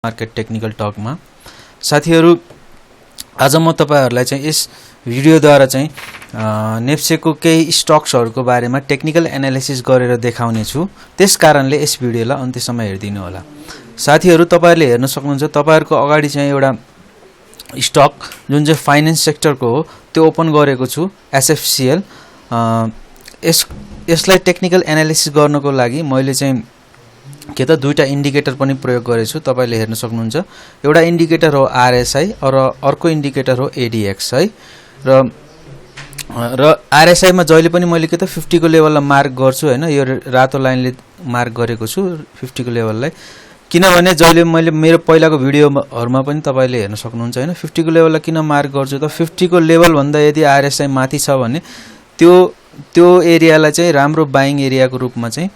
Market technical टकमा साथीहरु आज म तपाईहरुलाई चाहिँ यस भिडियोद्वारा चाहिँ नेप्सेको केही स्टक्सहरुको बारेमा टेक्निकल एनालिसिस गरेर देखाउने छु। त्यसकारणले यस भिडियोलाई अन्त्यसम्म हेर्दिनु होला। साथीहरु तपाईहरुले हेर्न सक्नुहुन्छ तपाईहरुको अगाडि चाहिँ एउटा स्टक जुन चाहिँ फाइनान्स सेक्टरको हो त्यो ओपन गरेको छु एसएफसीएल। यसलाई टेक्निकल एनालिसिस गर्नको लागि मैले चाहिँ के त दुईटा इन्डिकेटर पनि प्रयोग गरेछु। तपाईले हेर्न सक्नुहुन्छ एउटा इन्डिकेटर हो आरएसआई र अर्को इन्डिकेटर हो एडीएक्स है। र आरएसआई मा जहिले पनि मैले के त 50 को लेभललाई मार्क गर्छु हैन। यो रातो लाइनले मार्क गरेको छु 50 को लेभललाई, किनभने जहिले मैले मेरो पहिलाको भिडियोहरुमा पनि तपाईले हेर्न सक्नुहुन्छ हैन। 50 को लेभललाई किन मार्क गर्छु त 50 को लेभल भन्दा यदि आरएसआई माथि छ भने त्यो एरियालाई चाहिँ राम्रो बाइङ एरियाको रूपमा चाहिँ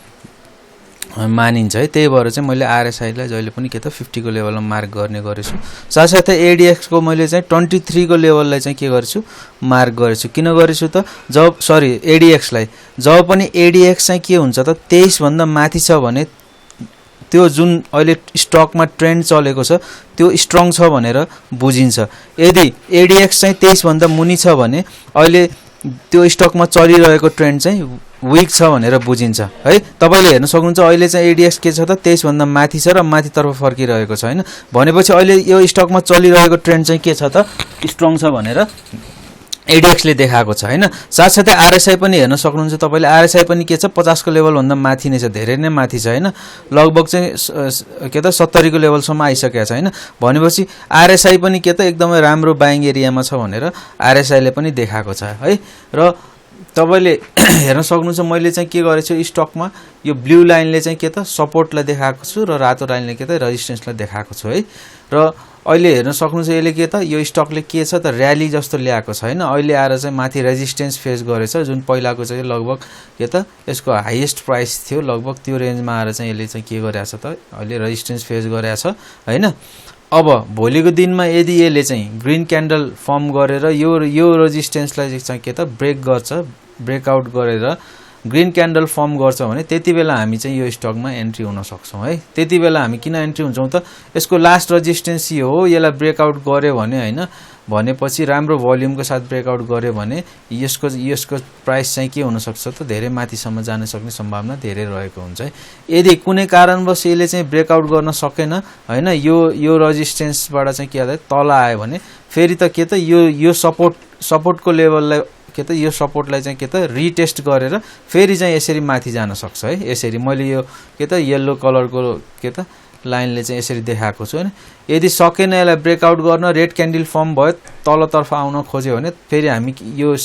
मानिन्छ है। त्यही भएर चाहिँ मैले आरएसआई लाई जहिले पनि के त 50 को लेभलमा मार्क गर्ने गरेछु। साथसाथै एडीएक्स को मैले चाहिँ 23 को लेभललाई चाहिँ के गर्छु मार्क गरेछु। किन गरेछु त एडीएक्स लाई जब पनि एडीएक्स चाहिँ के हुन्छ त 23 भन्दा माथि छ भने त्यो जुन अहिले स्टकमा ट्रेन्ड चलेको छ त्यो स्ट्रङ छ भनेर बुझिन्छ। यदि एडीएक्स चाहिँ 23 भन्दा मुनि छ भने अहिले त्यो स्टकमा चलिरहेको ट्रेन्ड चाहिँ वीक छ भनेर बुझिन्छ है। तपाईले हेर्न सक्नुहुन्छ अहिले चाहिँ एडीएक्स के छ त 23 भन्दा माथि छ र माथितर्फ फर्किरहेको छ हैन। भनेपछि अहिले यो स्टकमा चलिरहेको ट्रेन्ड चाहिँ के छ त स्ट्रङ छ भनेर एडीएक्स ले देखाएको छ हैन। साथसाथै आरएसआई पनि हेर्न सक्नुहुन्छ तपाईले। आरएसआई पनि के छ 50 को लेभल भन्दा माथि नै छ, धेरै नै माथि छ हैन। लगभग चाहिँ के त 70 को लेभलसम्म आइसकेको छ हैन। भनेपछि आरएसआई पनि के त एकदमै राम्रो बाइङ एरियामा छ भनेर आरएसआई ले पनि देखाएको छ है। र तपाईले हेर्न सक्नुहुन्छ मैले चाहिँ के गरेछु स्टकमा यो ब्लू लाइनले चाहिँ के त सपोर्टलाई देखाएको छु र रातो लाइनले के त रेजिस्टेन्सलाई देखाएको छु है। र अहिले हेर्न सक्नुहुन्छ यसले के त यो स्टकले के छ त र्याली जस्तो ल्याएको छ हैन। अहिले आएर चाहिँ माथि रेजिस्टेन्स फेस गरेछ जुन पहिलाको चाहिँ लगभग के त यसको हाईएस्ट प्राइस थियो लगभग त्यो रेन्जमा आएर चाहिँ यसले चाहिँ के गरेछ त अहिले रेजिस्टेन्स फेस गरेछ हैन। अब भोलिको दिनमा यदि यसले चाहिँ ग्रीन क्यान्डल फर्म गरेर यो रेजिस्टेन्सलाई चाहिँ के त ब्रेकआउट गरेर ग्रीन क्यान्डल फर्म गर्छ भने त्यतिबेला हामी चाहिँ यो स्टकमा एन्ट्री हुन सक्छौं है। त्यतिबेला हामी किन एन्ट्री हुन्छौं त यसको लास्ट रेजिस्टेन्स यो हो। यसलाई ब्रेकआउट गर्यो भने हैन भनेपछि राम्रो भोल्युमको साथ ब्रेकआउट गर्यो भने यसको प्राइस चाहिँ के हुन सक्छ त धेरै माथिसम्म जान सक्ने सम्भावना धेरै रहेको हुन्छ है। यदि कुनै कारणवश यसले चाहिँ ब्रेकआउट गर्न सकेन हैन यो रेजिस्टेन्सबाट चाहिँ के आयो तल आयो भने फेरि त के त यो सपोर्टको लेभललाई के त यो सपोर्टलाई चाहिँ के त रिटेस्ट गरेर फेरि चाहिँ यसरी माथि जान सक्छ है। यसरी मैले यो के त येलो कलरको के त लाइनले चाहिँ यसरी देखाएको छु हैन। यदि सकेन यसलाई ब्रेकआउट गर्न रेड क्यान्डल फर्म भयो तलतर्फ आउन खोज्यो भने फेरि हामी यो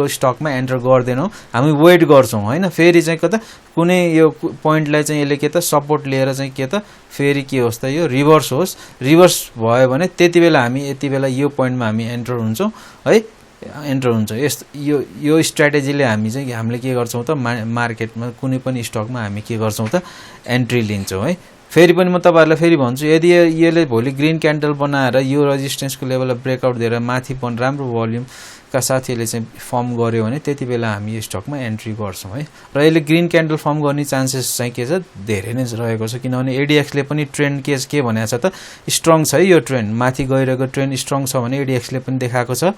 स्टकमा एन्टर गर्दैनौं, हामी वेट गर्छौं हैन। फेरि चाहिँ के त कुनै यो पोइन्टलाई चाहिँ यसले के त सपोर्ट लिएर चाहिँ के त फेरि के होस् त यो रिभर्स होस्। रिभर्स भयो भने त्यतिबेला हामी यतिबेला यो पोइन्टमा हामी एन्टर हुन्छौं है। एन्टर हुन्छ यो स्ट्र्याटेजीले हामीले के गर्छौं त मार्केटमा कुनै पनि स्टकमा हामी के गर्छौं त एन्ट्री लिन्छौं है। फेरि पनि म तपाईहरुलाई फेरि भन्छु यदि यसले भोलि ग्रीन क्यान्डल बनाएर यो रेजिस्टेन्सको लेभललाई ब्रेकआउट दिएर माथि पनि राम्रो भोल्युमका साथ यसले चाहिँ फर्म गर्यो भने त्यतिबेला हामी यो स्टकमा एन्ट्री गर्छौं है। र यसले ग्रीन क्यान्डल फर्म गर्ने चान्सेस चाहिँ के छ धेरै नै रहेको छ, किनभने एडीएक्स ले पनि ट्रेन्ड के भनेको छ त स्ट्रङ छ है। यो ट्रेन्ड माथि गइरहेको ट्रेन्ड स्ट्रङ छ भने एडीएक्स ले पनि देखाएको छ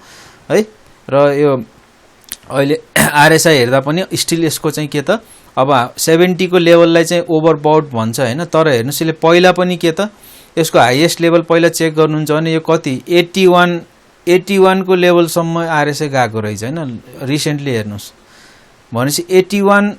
है। र यो अहिले आरएसआई हेर्दा पनि स्टिल यसको चाहिँ के त अब 70 को लेभललाई चाहिँ ओभरबाउट भन्छ हैन। तर हेर्नुस् यसले पहिला पनि के त यसको हाईएस्ट लेभल पहिला चेक गर्नुहुन्छ भने यो कति 81 को लेभलसम्म आरएसआई गएको रहेछ हैन। रिसेन्टली हेर्नुस् भनेपछि 81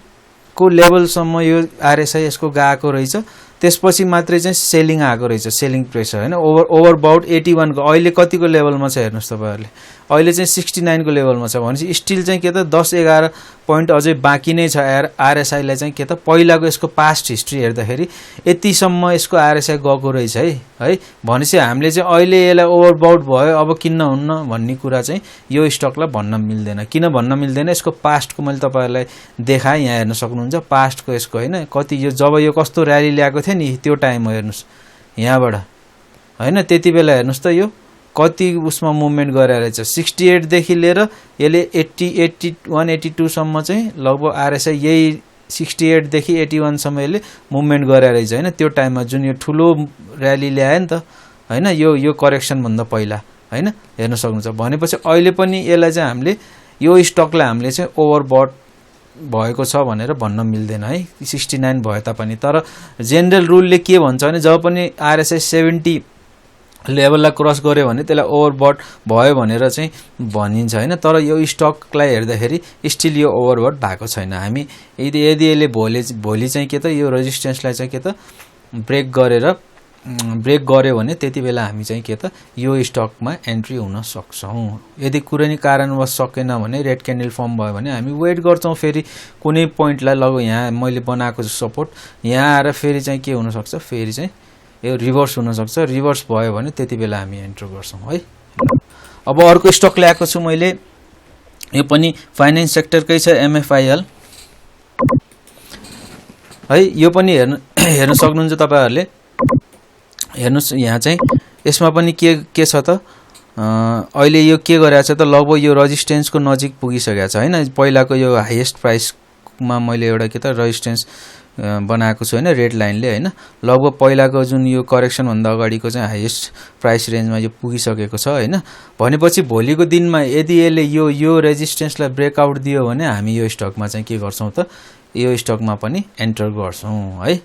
को लेभलसम्म यो आरएसआई यसको गएको रहेछ। त्यसपछि मात्रै चाहिँ सेलिङ आएको रहेछ, सेलिङ प्रेसर हैन। ओभरबाउट 81 को अहिले कतिको लेभलमा छ हेर्नुस् तपाईहरुले अहिले चाहिँ 69 को लेभलमा छ भनेपछि स्टिल चाहिँ के त 10-11 पोइन्ट अझै बाँकी नै छ आरएसआई लाई चाहिँ के त पहिलाको यसको पास्ट हिस्ट्री हेर्दाखेरि यतिसम्म यसको आरएसआई गएको रहेछ है। भनेपछि हामीले चाहिँ अहिले यसलाई ओभरबाउट भयो अब किन्न हुन्न भन्ने कुरा चाहिँ यो स्टकलाई भन्न मिल्दैन। किन भन्न मिल्दैन यसको पास्टको मैले तपाईहरुलाई देखाए यहाँ हेर्न सक्नुहुन्छ पास्टको यसको हैन कति यो जब यो कस्तो र्याली ल्याएको थियो नि त्यो टाइम हेर्नुस् यहाँबाट हैन। त्यतिबेला हेर्नुस् त यो कति उसमा मुभमेन्ट गरेर रहेछ 68 देखि लिएर यसले 80 81 82 सम्म चाहिँ लगभग आरएसआई 68 देखि 81 सम्म यसले मुभमेन्ट गरे रहेछ हैन। त्यो टाइममा जुन यो ठुलो र्याली ल्यायो नि त हैन, यो करेक्सन भन्दा पहिला हैन, हेर्न सक्नुहुन्छ। भनेपछि अहिले पनि यसलाई चाहिँ हामीले यो स्टकलाई हामीले चाहिँ ओभरबट भएको छ भनेर भन्न मिल्दैन है, 69 भए तापनि। तर जेनरल रुलले के भन्छ भने जब पनि RSI 70 लेभललाई क्रस गर्यो भने त्यसलाई ओभरबट भयो भनेर चाहिँ भनिन्छ हैन। तर यो स्टकलाई हेर्दाखेरि स्टिल यो ओभरबट भएको छैन। हामी यदि यसले भोलि चाहिँ के त यो रेजिस्टेन्सलाई चाहिँ के त ब्रेक गर्यो भने त्यति बेला हामी चाहिँ के त यो स्टकमा एन्ट्री हुन सक्छौं। यदि कुनै नि कारणवश सकेन भने रेड क्यान्डल फर्म भयो भने हामी वेट गर्छौं, फेरि कुनै पोइन्टलाई यहाँ मैले बनाएको सपोर्ट यहाँ आएर फेरि चाहिँ के हुन सक्छ, फेरि चाहिँ यो रिभर्स हुन सक्छ। रिभर्स भयो भने त्यति बेला हामी एन्टर गर्छौं है। अब अर्को स्टक ल्याएको छु मैले, यो पनि फाइनान्स सेक्टरकै छ, MFIL है। यो पनि हेर्न सक्नुहुन्छ तपाईहरुले। हेर्नुस् यहाँ चाहिँ यसमा पनि के छ त, अहिले यो के गरेछ त, लगभग यो रेजिस्टेन्सको नजिक पुगिसकेको छ हैन। पहिलाको यो हाईएस्ट प्राइसमा मैले एउटा के त रेजिस्टेन्स बनाएको छु हैन, रेड लाइनले हैन। लगभग पहिलाको जुन यो करेक्सन भन्दा अगाडिको चाहिँ हाईएस्ट प्राइस रेन्जमा यो पुगिसकेको छ हैन। भनेपछि भोलिको दिनमा यदि यसले यो रेजिस्टेन्सलाई ब्रेकआउट दियो भने हामी यो स्टकमा चाहिँ के गर्छौं त, यो स्टकमा पनि एन्टर गर्छौं है।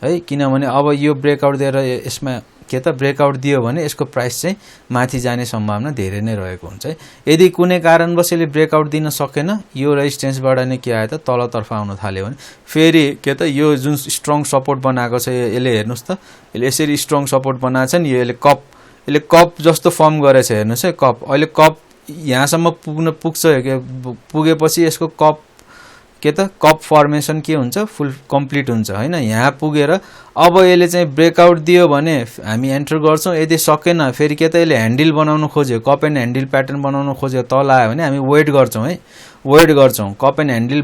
किनभने अब यो ब्रेकआउट दिएर यसमा के त ब्रेकआउट दियो भने यसको प्राइस चाहिँ माथि जाने सम्भावना धेरै नै रहेको हुन्छ है। यदि कुनै कारणवश यसले ब्रेकआउट दिन सकेन, यो रेजिस्टेन्सबाट नै के आयो त तलतर्फ आउन थाल्यो भने फेरि के त यो जुन स्ट्रङ सपोर्ट बनाएको छ यसले हेर्नुस् त, यसले यसरी स्ट्रङ सपोर्ट बनाएको छ नि, यसले कप जस्तो फर्म गरेछ हेर्नुस् है। कप अहिले कप यहाँसम्म पुगेपछि यसको कप फर्मेसन के हुन्छ, फुल कम्प्लिट हुन्छ हैन। यहाँ पुगेर अब यसले चाहिँ ब्रेकआउट दियो भने हामी एन्टर गर्छौं। यदि सकेन फेरि के त यसले ह्यान्डल बनाउन खोज्यो, कप एन्ड ह्यान्डल प्याटर्न बनाउन खोज्यो, तल आयो भने हामी वेट गर्छौं है, वेट गर्छौं। कप एन्ड ह्यान्डल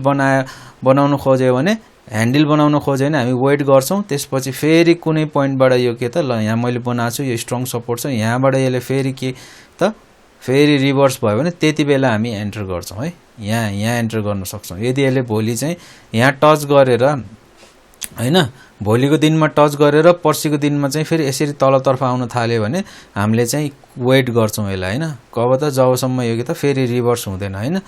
बनाउन खोज्यो भने हामी वेट गर्छौं। त्यसपछि फेरि कुनै पोइन्टबाट यो के त यहाँ मैले बनाएको छु, यो स्ट्रङ सपोर्ट छ, यहाँबाट यसले फेरि के त फेरि रिभर्स भयो भने त्यति बेला हामी एन्टर गर्छौं है। यहाँ एन्टर गर्न सक्छौं। यदि यसले भोलि चाहिँ यहाँ टच गरेर हैन, भोलिको दिनमा टच गरेर पर्सिको दिनमा चाहिँ फेरि यसरी तलतर्फ आउन थाल्यो भने हामीले चाहिँ वेट गर्छौं यसलाई हैन। कब त जबसम्म यो के त फेरि रिभर्स हुँदैन हैन।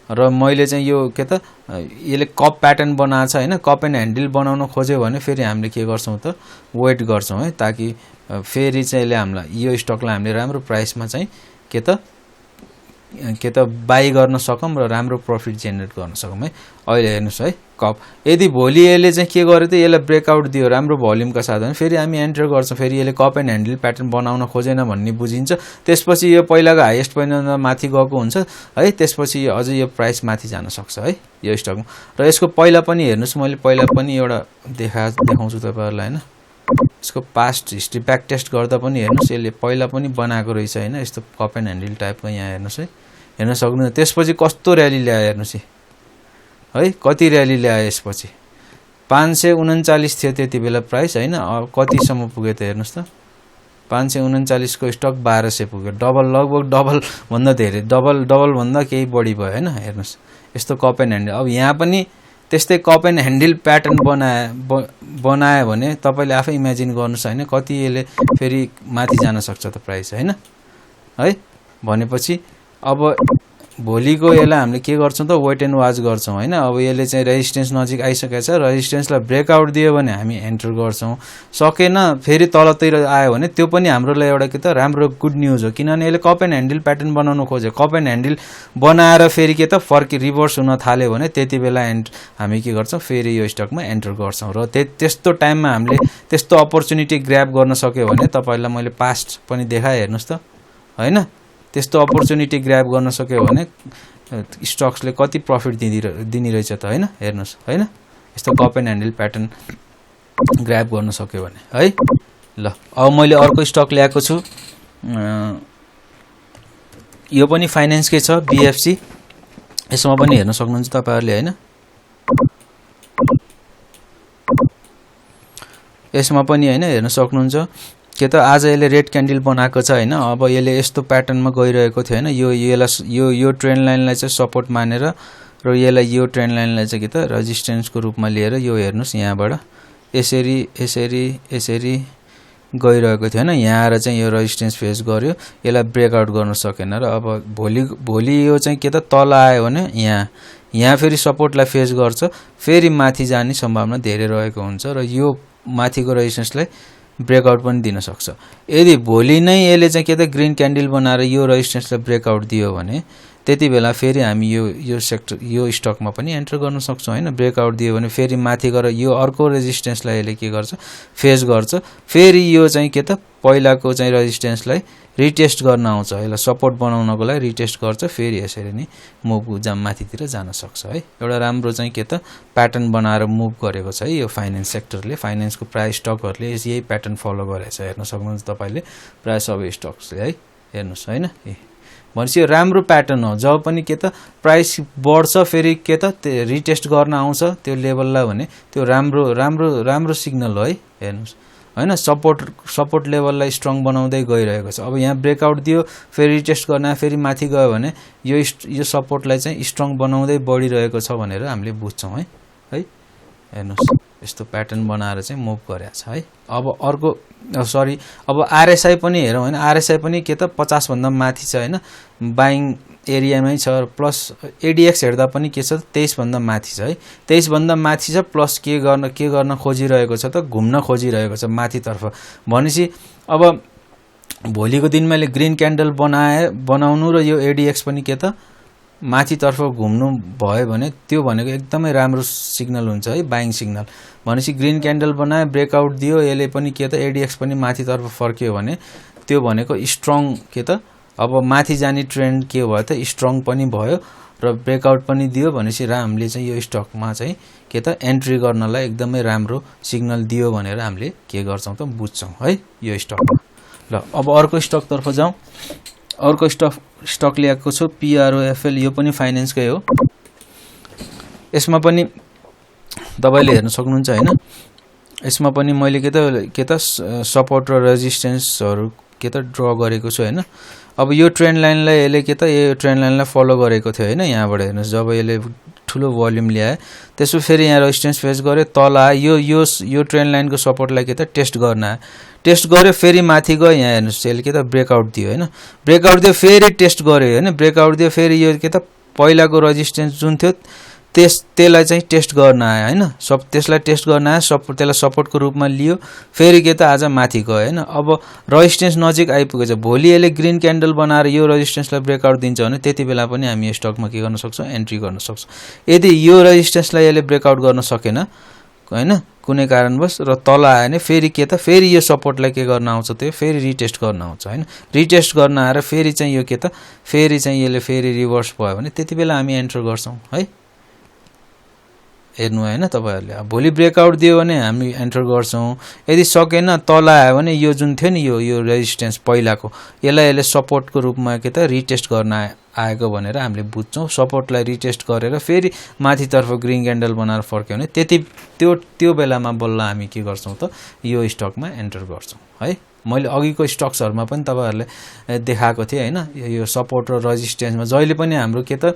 र मैले चाहिँ यो के त यसले कप प्याटर्न बनाएको छ हैन, कप एन्ड ह्यान्डल बनाउन खोज्यो भने फेरि हामीले के गर्छौं त वेट गर्छौं है, ताकि फेरि चाहिँ यसले हामीलाई यो स्टकलाई हामीले राम्रो प्राइसमा चाहिँ के त बाई गर्न सकौं र राम्रो प्रफिट जेनेरेट गर्न सकौं है। अहिले हेर्नुस् है, कप यदि भोलि यसले चाहिँ के गर्यो त यसलाई ब्रेकआउट दियो राम्रो भोल्युमका साथ भने फेरि हामी एन्टर गर्छौं। फेरि यसले कप एन्ड ह्यान्डल प्याटर्न बनाउन खोजेन भन्ने बुझिन्छ। त्यसपछि यो पहिलाको हाईएस्ट पोइन्टमा माथि गएको हुन्छ है। त्यसपछि अझै यो प्राइस माथि जान सक्छ है यो स्टकमा। र यसको पहिला पनि हेर्नुस्, मैले पहिला पनि एउटा देखाउँछु तपाईहरुलाई हैन। यसको पास्ट हिस्ट्री ब्याक टेस्ट गर्दा पनि हेर्नुस्, यसले पहिला पनि बनाएको रहेछ हैन, यस्तो कप एन्ड ह्यान्डल टाइपको। यहाँ हेर्नुस् है, हेर्न सक्नुहुन्छ। त्यसपछि कस्तो र्याली ल्यायो हेर्नुस् है, कति र्याली ल्यायो। यसपछि 539 थियो त्यति बेला प्राइस हैन, कतिसम्म पुग्यो त हेर्नुस् त, 539 को स्टक 1200 पुग्यो। लगभग डबल भन्दा धेरै, डबल भन्दा केही बढी भयो हैन। हेर्नुस् यस्तो कप एन्ड ह्यान्डल। अब यहाँ पनि त्यस्तै कप एन्ड ह्यान्डल प्याटर्न बनायो भने तपाईले आफै इमेजिन गर्नुस् हैन, कति यसले फेरि माथि जान सक्छ त प्राइस हैन है। भनेपछि अब भोलिको यसलाई हामीले के गर्छौं त वेट एन्ड वाच गर्छौं हैन। अब यसले चाहिँ रेजिस्टेन्स नजिक आइसकेको छ, रेजिस्टेन्सलाई ब्रेकआउट दियो भने हामी एन्टर गर्छौं। सकेन फेरि तलतिर आयो भने त्यो पनि हाम्रो लागि एउटा के त राम्रो गुड न्यूज हो। किनभने यसले कप एन्ड ह्यान्डल प्याटर्न बनाउन खोज्यो, कप एन्ड ह्यान्डल बनाएर फेरि के त फर्की रिभर्स हुन थाल्यो भने त्यति बेला हामी के गर्छौं, फेरि यो स्टकमा एन्टर गर्छौं। र त्यस्तो टाइममा हामीले त्यस्तो अपर्चुनिटी ग्र्याब गर्न सक्यो भने तपाईहरुलाई मैले पास्ट पनि देखाए हेर्नुस् त हैन। त्यस्तो अपर्चुनिटी ग्र्याब गर्न सक्यो भने स्टक्सले कति प्रफिट दिने रहेछ त हैन। हेर्नुस् हैन, यस्तो cup and handle pattern grab गर्न सक्यो भने है। ल अब मैले अर्को स्टक ल्याएको छु, यो पनि फाइनान्सकै छ, BFC। यसमा पनि हेर्न सक्नुहुन्छ तपाईहरुले हैन। यसमा पनि हैन हेर्न सक्नुहुन्छ के त आज यसले रेड क्यान्डल बनाएको छ हैन। अब यसले यस्तो प्याटर्नमा गइरहेको थियो हैन, यो ट्रेन्ड लाइनलाई चाहिँ सपोर्ट मानेर र यसलाई यो ट्रेन्ड लाइनलाई चाहिँ के त रेजिस्टेन्सको रूपमा लिएर यो हेर्नुस् यहाँबाट यसरी यसरी यसरी गइरहेको थियो हैन यहाँ आएर चाहिँ यो रेजिस्टेन्स फेस गर्यो यसलाई ब्रेकआउट गर्न सकेन र अब भोलि यो चाहिँ के त तल आयो भने यहाँ फेरि सपोर्टलाई फेस गर्छ फेरि माथि जाने सम्भावना धेरै रहेको हुन्छ र यो माथिको रेजिस्टेन्सलाई ब्रेकआउट पनि दिन सक्छ यदि भोलि नै यसले चाहिँ के त ग्रीन क्यान्डल बनाएर यो रेजिस्टेन्सलाई ब्रेकआउट दियो भने त्यति बेला फेरि हामी यो सेक्टर यो स्टकमा पनि एन्टर गर्न सक्छौं हैन ब्रेकआउट दियो भने फेरि माथि गएर यो अर्को रेजिस्टेन्सलाई यसले के गर्छ फेस गर्छ फेरि यो चाहिँ के त पहिलाको चाहिँ रेजिस्टेन्सलाई रिटेस्ट गर्न आउँछ यसलाई सपोर्ट बनाउनको लागि रिटेस्ट गर्छ फेरि यसरी नै मुभ माथितिर जान सक्छ है एउटा राम्रो चाहिँ के त प्याटर्न बनाएर मुभ गरेको छ है यो फाइनान्स सेक्टरले फाइनान्सको प्राय स्टकहरुले यही प्याटर्न फलो गरेछ हेर्न सक्नुहुन्छ तपाईले प्राय सबै स्टक्सले है हेर्नुस् हैन भनेपछि यो राम्रो प्याटर्न हो जब पनि के त प्राइस बढ्छ फेरि के त रिटेस्ट गर्न आउँछ त्यो लेभललाई भने त्यो राम्रो सिग्नल हो है हेर्नुस् हैन सपोर्ट लेभललाई स्ट्रङ बनाउँदै गइरहेको छ अब यहाँ ब्रेकआउट दियो फेरि रिटेस्ट गर्न फेरि माथि गयो भने यो सपोर्टलाई चाहिँ स्ट्रङ बनाउँदै बढिरहेको छ भनेर हामीले बुझ्छौं है हेर्नुस् यस्तो प्याटर्न बनाएर चाहिँ मुभ गरेको छ है अब अर्को सरी अब आरएसआई पनि हेरौं हैन आरएसआई पनि के त 50 भन्दा माथि छ हैन बाइङ एरियामै छ प्लस एडीएक्स हेर्दा पनि के छ 23 भन्दा माथि छ है 23 भन्दा माथि छ प्लस के गर्न खोजिरहेको छ त घुम्न खोजिरहेको छ माथितर्फ भनेपछि अब भोलिको दिनमा ले ग्रीन क्यान्डल बनाउनु र यो एडीएक्स पनि के त माथितर्फ घुम्नु भयो भने त्यो भनेको एकदमै राम्रो सिग्नल हुन्छ है बाइङ सिग्नल भनेपछि ग्रीन क्यान्डल बनाए ब्रेकआउट दियो यसले पनि के त एडीएक्स पनि माथितर्फ फर्क्यो भने त्यो भनेको स्ट्रङ के त अब माथि जाने ट्रेन्ड के भयो त स्ट्रङ पनि भयो र ब्रेकआउट पनि दियो भनेपछि हामीले चाहिँ यो स्टकमा चाहिँ के त एन्ट्री गर्नलाई एकदमै राम्रो सिग्नल दियो भनेर हामीले के गर्छौं त बुझ्छौं है यो स्टकमा ल अब अर्को स्टक तर्फ जाउँ अर्को स्टक ल्याएको छु PROFL यो पनि फाइनान्सकै हो यसमा पनि तपाईले हेर्न सक्नुहुन्छ हैन यसमा पनि मैले के त सपोर्ट र रेजिस्टेन्सहरु के त ड्रा गरेको छु हैन अब यो ट्रेन्ड लाइनलाई यसले के त यो ट्रेन्ड लाइनलाई फलो गरेको थियो हैन यहाँबाट हेर्नुस् जब यसले ठुलो भोल्युम ल्याए त्यसो फेरि यहाँ रेजिस्टेन्स फेस गर्यो तल आयो यो ट्रेन्ड लाइनको सपोर्टलाई के त टेस्ट गर्न आयो टेस्ट गर्यो फेरि माथि गयो यहाँ हेर्नुस् यसले के त ब्रेकआउट दियो हैन ब्रेकआउट दियो फेरि टेस्ट गर्यो हैन ब्रेकआउट दियो फेरि यो के त पहिलाको रेजिस्टेन्स जुन थियो त्यसलाई चाहिँ टेस्ट गर्न आयो हैन त्यसलाई टेस्ट गर्न आयो त्यसलाई सपोर्टको रूपमा लियो फेरि के त आज माथि गयो हैन अब रेजिस्टेन्स नजिक आइपुगेछ भोलि यसले ग्रीन क्यान्डल बनाएर यो रेजिस्टेन्सलाई ब्रेकआउट दिन्छ भने त्यति बेला पनि हामी यो स्टकमा के गर्न सक्छौं एन्ट्री गर्न सक्छौं यदि यो रेजिस्टेन्सलाई यसले ब्रेकआउट गर्न सकेन हैन कुनै कारणवश र तल आयो भने फेरि के त फेरि यो सपोर्टलाई के गर्न आउँछ त्यो फेरि रिटेस्ट गर्न आउँछ हैन रिटेस्ट गर्न आएर फेरि चाहिँ यो के त फेरि चाहिँ यसले फेरि रिभर्स भयो भने त्यति बेला हामी एन्टर गर्छौं है हेर्नु हैन तपाईहरुले भोलि ब्रेकआउट दियो भने हामी एन्टर गर्छौं यदि सकेन तल आयो भने यो जुन थियो नि यो रेजिस्टेन्स पहिलाको यसले सपोर्टको रूपमा के त रिटेस्ट गर्न आएको भनेर हामीले बुझ्छौं सपोर्टलाई रिटेस्ट गरेर फेरि माथितर्फ ग्रीन क्यान्डल बनाएर फर्क्यो भने त्यो बेलामा बल्ल हामी के गर्छौं त यो स्टकमा एन्टर गर्छौं है मैले अघिको स्टक्सहरुमा पनि तपाईहरुले देखाएको थिए हैन यो सपोर्ट र रेजिस्टेन्समा जहिले पनि हाम्रो के त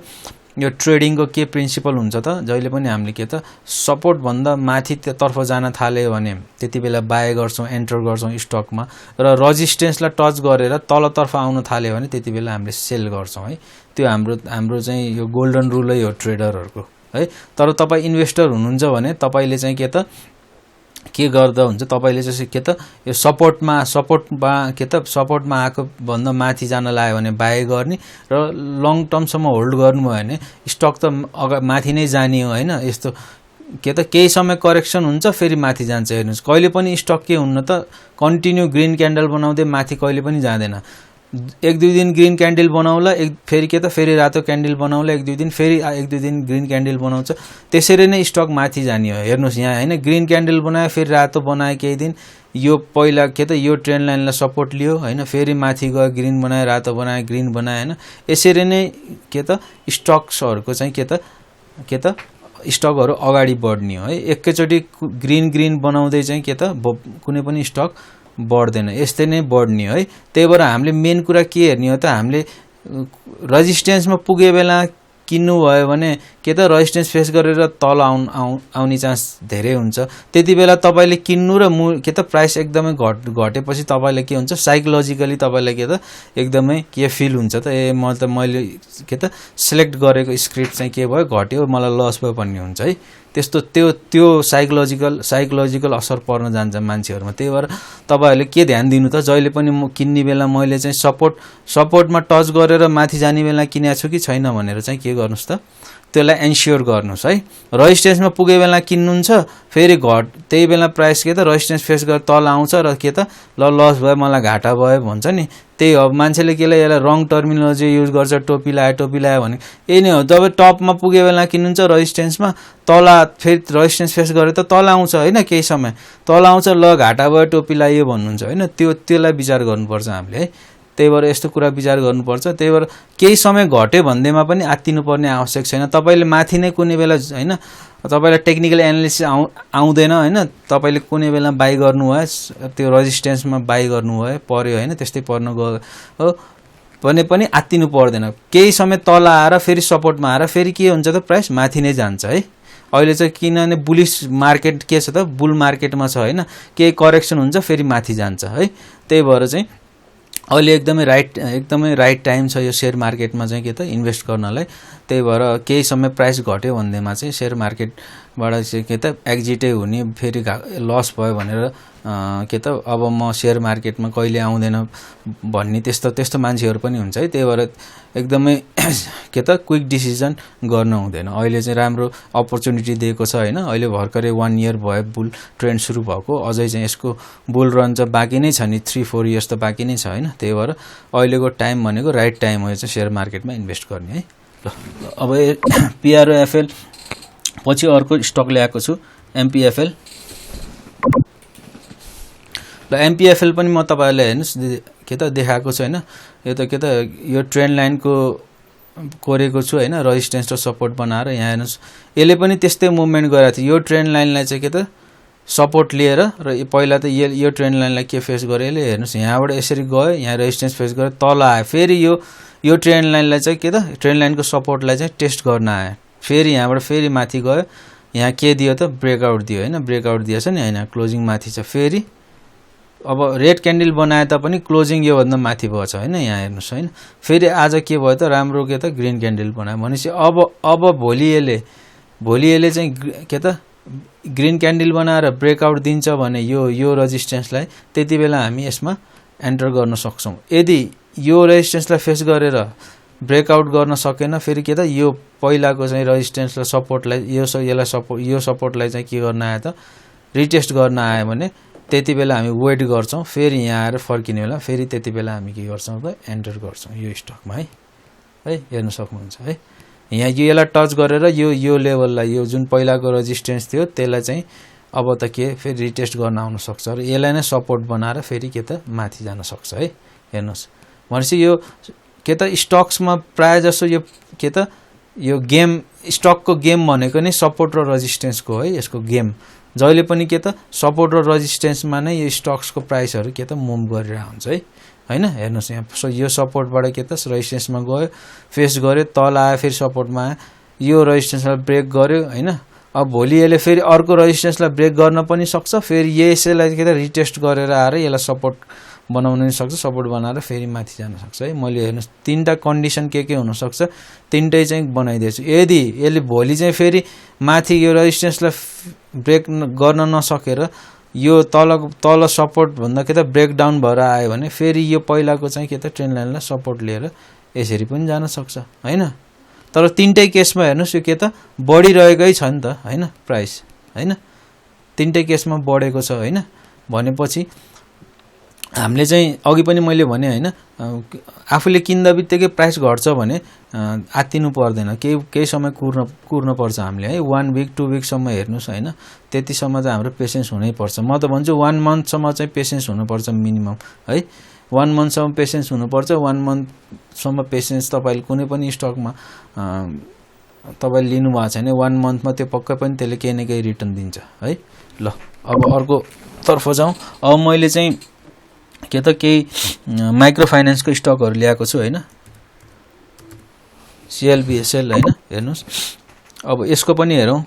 यो ट्रेडिङको के प्रिन्सिपल हुन्छ त जहिले पनि हामीले के त सपोर्ट भन्दा माथि तर्फ जान थाल्यो भने त्यति बेला बाय गर्छौं एन्टर गर्छौं स्टकमा र रेजिस्टेन्सलाई टच गरेर तलतर्फ आउन थाल्यो भने त्यति बेला हामीले सेल गर्छौं है त्यो हाम्रो चाहिँ यो गोल्डन रुलै हो ट्रेडरहरुको है तर तपाई इन्भेस्टर हुनुहुन्छ भने तपाईले चाहिँ के गर्दा हुन्छ तपाईले चाहिँ के त यो सपोर्टमा के त सपोर्टमा आको भन्दा माथि जान लाग्यो भने बाय गर्ने र लङ टर्म सम्म होल्ड गर्नुभयो भने स्टक त माथि नै जाने हो हैन यस्तो के त केही समय करेक्सन हुन्छ फेरि माथि जान्छ हेर्नुस् कहिले पनि स्टक के हुन्न त कन्टिन्यू ग्रीन क्यान्डल बनाउँदै माथि कहिले पनि जाँदैन एक दुई दिन ग्रीन क्यान्डल बनाउला फेरि के त फेरि रातो क्यान्डल बनाउला एक दुई दिन फेरि एक दुई दिन ग्रीन क्यान्डल बनाउँछ त्यसरी नै स्टक माथि जाने हो हेर्नुस् यहाँ हैन ग्रीन क्यान्डल बनायो फेरि रातो बनायो केही दिन यो पहिला के त यो ट्रेन्ड लाइनलाई सपोर्ट लियो हैन फेरि माथि गयो ग्रीन बनायो रातो बनायो ग्रीन बनायो हैन यसरी नै के त स्टक्सहरुको चाहिँ के त स्टकहरु अगाडि बढ्ने हो है एकैचोटी ग्रीन बनाउँदै चाहिँ के त कुनै पनि स्टक बढ्दैन यस्तै नै बढ्ने है त्यही भएर हामीले मेन कुरा के हेर्ने हो त हामीले रेजिस्टेन्समा पुगे बेला किन्नु भयो भने के त रेजिस्टेन्स फेस गरेर तल आउने चान्स धेरै हुन्छ। त्यति बेला तपाईले किन्नु र के त प्राइस एकदमै घटेपछि तपाईले के हुन्छ साइकोलोजिकली तपाईलाई के त एकदमै के फिल हुन्छ त मैले के त सिलेक्ट गरेको स्क्रिप्ट चाहिँ के भयो घट्यो मलाई लस भयो भन्ने हुन्छ है। त्यस्तो त्यो साइकोलोजिकल असर पर्न जान्छ मान्छेहरुमा। त्यही भएर तपाईहरुले के ध्यान दिनु त जहिले पनि किन्ने बेला मैले चाहिँ सपोर्टमा टच गरेर माथि जाने बेला किनेको छु कि छैन भनेर चाहिँ के गर्नुस् त त्यसलाई एन्स्योर गर्नुस् है। रेजिस्टेन्समा पुगे बेला किन्नुहुन्छ फेरि त्यही बेला प्राइस के त रेजिस्टेन्स फेस गरेर तल आउँछ र के त लस भयो मलाई घाटा भयो भन्छ नि। त्यही हो मान्छेले केलाई यसलाई रङ टर्मिनोलोजी युज गर्छ टोपी लायो भने यही नै हो। जब टपमा पुगे बेला किन्नुहुन्छ रेजिस्टेन्समा तल फेरि रेजिस्टेन्स फेस गरेर त तल आउँछ हैन केही समय तल आउँछ ल घाटा भयो टोपी लायो भन्नुहुन्छ हैन। त्यसलाई विचार गर्नुपर्छ हामीले है। त्यही भएर यस्तो कुरा विचार गर्नुपर्छ। त्यही भएर केही समय घट्यो भन्दैमा पनि आत्तिनु पर्ने आवश्यक छैन। तपाईले माथि नै कुनै बेला हैन तपाईलाई टेक्निकल एनालिसिस आउँदैन हैन तपाईले कुनै बेला बाइ गर्नु भयो त्यो रेजिस्टेन्समा बाइ गर्नु भयो पर्यो हैन त्यस्तै पर्न गयो भने पनि आत्तिनु पर्दैन। केही समय तल आएर फेरि सपोर्टमा आएर फेरि के हुन्छ त प्राइस माथि नै जान्छ है। अहिले चाहिँ किनभने बुलिश मार्केट के छ त बुल मार्केटमा छ हैन केही करेक्सन हुन्छ फेरि माथि जान्छ है। त्यही भएर चाहिँ अहिले एकदमै राइट टाइम छ यो शेयर मार्केटमा चाहिँ के त इन्भेस्ट गर्नलाई। त्यही भएर केही समय प्राइस घट्यो भन्दैमा चाहिँ शेयर मार्केटबाट चाहिँ के त एक्जिटै हुने फेरि लस भयो भनेर के त अब म शेयर मार्केटमा कहिले आउँदैन भन्ने त्यस्तो मान्छेहरु पनि हुन्छ है। त्यही भएर एकदमै के त क्विक डिसिजन गर्न हुँदैन। अहिले चाहिँ राम्रो अपर्च्युनिटी दिएको छ हैन। अहिले भर्खरै 1 इयर भयो बुल ट्रेन्ड सुरु भएको अझै चाहिँ यसको बुल रन चाहिँ बाँकी नै छ नि 3-4 इयर्स त बाँकी नै छ हैन। त्यही भएर अहिलेको टाइम भनेको राइट टाइम हो चाहिँ शेयर मार्केटमा इन्भेस्ट गर्ने है। ल अब PROFL पछि अर्को स्टक ल्याएको छु MPFL। ल MPFL पनि म तपाईहरुले हेर्नुस् के त देखाएको छु हैन। यो त के त यो ट्रेन्ड लाइनको कोरेको छु हैन रेजिस्टेन्स र सपोर्ट बनाएर यहाँ हेर्नुस् यसले पनि त्यस्तै मुभमेन्ट गरेको थियो। यो ट्रेन्ड लाइनलाई चाहिँ के त सपोर्ट लिएर र पहिला त यो ट्रेन्ड लाइनलाई के फेस गरे यसले हेर्नुस् यहाँबाट यसरी गयो यहाँ रेजिस्टेन्स फेस गरेर तल आयो फेरि यो ट्रेन्ड लाइनलाई चाहिँ के त ट्रेन्ड लाइनको सपोर्टलाई चाहिँ टेस्ट गर्न आयो फेरि यहाँबाट फेरि माथि गयो यहाँ के दियो त ब्रेकआउट दियो हैन ब्रेकआउट दिएछ नि हैन क्लोजिङ माथि छ फेरि अब रेड क्यान्डल बनाए तापनि क्लोजिङ यो भन्दा माथि भएको छ हैन यहाँ हेर्नुस् हैन। फेरि आज के भयो त राम्रो के त ग्रीन क्यान्डल बनायो भनेपछि अब भोलि यसले चाहिँ के त ग्रीन क्यान्डल बनाएर ब्रेकआउट दिन्छ भने यो रेजिस्टेन्सलाई त्यति बेला हामी यसमा एन्टर गर्न सक्छौं। यदि यो रेजिस्टेन्सलाई फेस गरेर ब्रेकआउट गर्न सकेन फेरि के त यो पहिलाको चाहिँ रेजिस्टेन्सलाई सपोर्टलाई यो सपोर्टलाई चाहिँ के गर्न आयो त रिटेस्ट गर्न आयो भने त्यति बेला हामी वेट गर्छौं। फेरि यहाँ आएर फर्किने बेला फेरि त्यति बेला हामी के गर्छौं त एन्टर गर्छौं यो स्टकमा है हेर्न सक्नुहुन्छ है। यहाँ यसलाई टच गरेर यो लेभललाई यो जुन पहिलाको रेजिस्टेन्स थियो त्यसलाई चाहिँ अब त के फेरि रिटेस्ट गर्न आउन सक्छ र यसलाई नै सपोर्ट बनाएर फेरि के त माथि जान सक्छ है। हेर्नुस् भनेपछि यो के त स्टक्समा प्राय जसो यो के त यो गेम स्टकको गेम भनेको नै सपोर्ट र रेजिस्टेन्सको है। यसको गेम जहिले पनि के त सपोर्ट र रेजिस्टेन्समा नै यो स्टक्सको प्राइसहरु के त मुभ गरेर हुन्छ है हैन। हेर्नुस् यहाँ यो सपोर्टबाट के त रेजिस्टेन्समा गयो फेस गर्यो तल आयो फेरि सपोर्टमा आयो यो रेजिस्टेन्सलाई ब्रेक गर्यो हैन। अब भोलि यसले फेरि अर्को रेजिस्टेन्सलाई ब्रेक गर्न पनि सक्छ फेरि यसलाई के त रिटेस्ट गरेर आएर यसलाई सपोर्ट बनाउन पनि सक्छ सपोर्ट बनाएर फेरि माथि जान सक्छ है। मैले हेर्नुस् तीनटा कन्डिसन के हुन सक्छ तीनटै चाहिँ बनाइदिएछु। यदि यसले भोलि चाहिँ फेरि माथि यो रेजिस्टेन्सलाई ब्रेक गर्न नसकेर यो तल सपोर्ट भन्दा के त ब्रेक डाउन भएर आयो भने फेरि यो पहिलाको चाहिँ के त ट्रेन्ड लाइनलाई सपोर्ट लिएर यसरी पनि जान सक्छ हैन। तर तीनटै केसमा हेर्नुस् यो के त बढिरहेकै छ नि त हैन प्राइस हैन तीनटै केसमा बढेको छ हैन। भनेपछि हामीले चाहिँ अघि पनि मैले भने हैन आफूले किन्दा बित्तिकै प्राइस घट्छ भने आत्तिनु पर्दैन केही समय कुर्न पर्छ हामीले है। 1 वीक 2 वीक सम्म हेर्नुस् हैन त्यतिसम्म चाहिँ हाम्रो पेशेन्स हुनै पर्छ। म त भन्छु 1 मन्थ सम्म चाहिँ पेशेन्स हुनुपर्छ मिनिमम है। 1 मन्थ सम्म पेशेन्स हुनुपर्छ। 1 मन्थ सम्म पेशेन्स तपाईले कुनै पनि स्टकमा तपाईले लिनु भएको छैन 1 मन्थमा त्यो पक्कै पनि त्यसले केही न केही रिटर्न दिन्छ है। ल अब अर्को तर्फ जाउँ। अब मैले चाहिँ के त केही माइक्रो फाइनान्सको स्टकहरु ल्याएको छु हैन। CLBSL हैन हेर्नुस्। अब यसको पनि हेरौँ।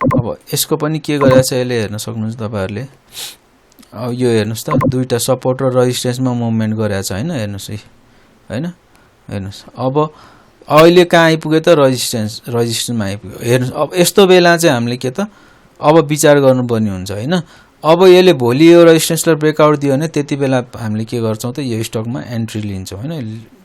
अब यसको पनि के गरेछ यसले हेर्न सक्नुहुन्छ तपाईहरुले। अब यो हेर्नुस् त दुईटा सपोर्ट र रेजिस्टेन्समा मुभमेन्ट गरेछ हैन हेर्नुस् हैन हेर्नुस्। अब अहिले कहाँ आइपुग्यो त रेजिस्टेन्समा आइपुग्यो हेर्नुस्। अब यस्तो बेला चाहिँ हामीले के त अब विचार गर्नुपर्ने हुन्छ हैन। अब यसले भोलि यो रेजिस्टेन्सलाई ब्रेकआउट दियो भने त्यति बेला हामीले के गर्छौं त यो स्टकमा एन्ट्री लिन्छौं हैन,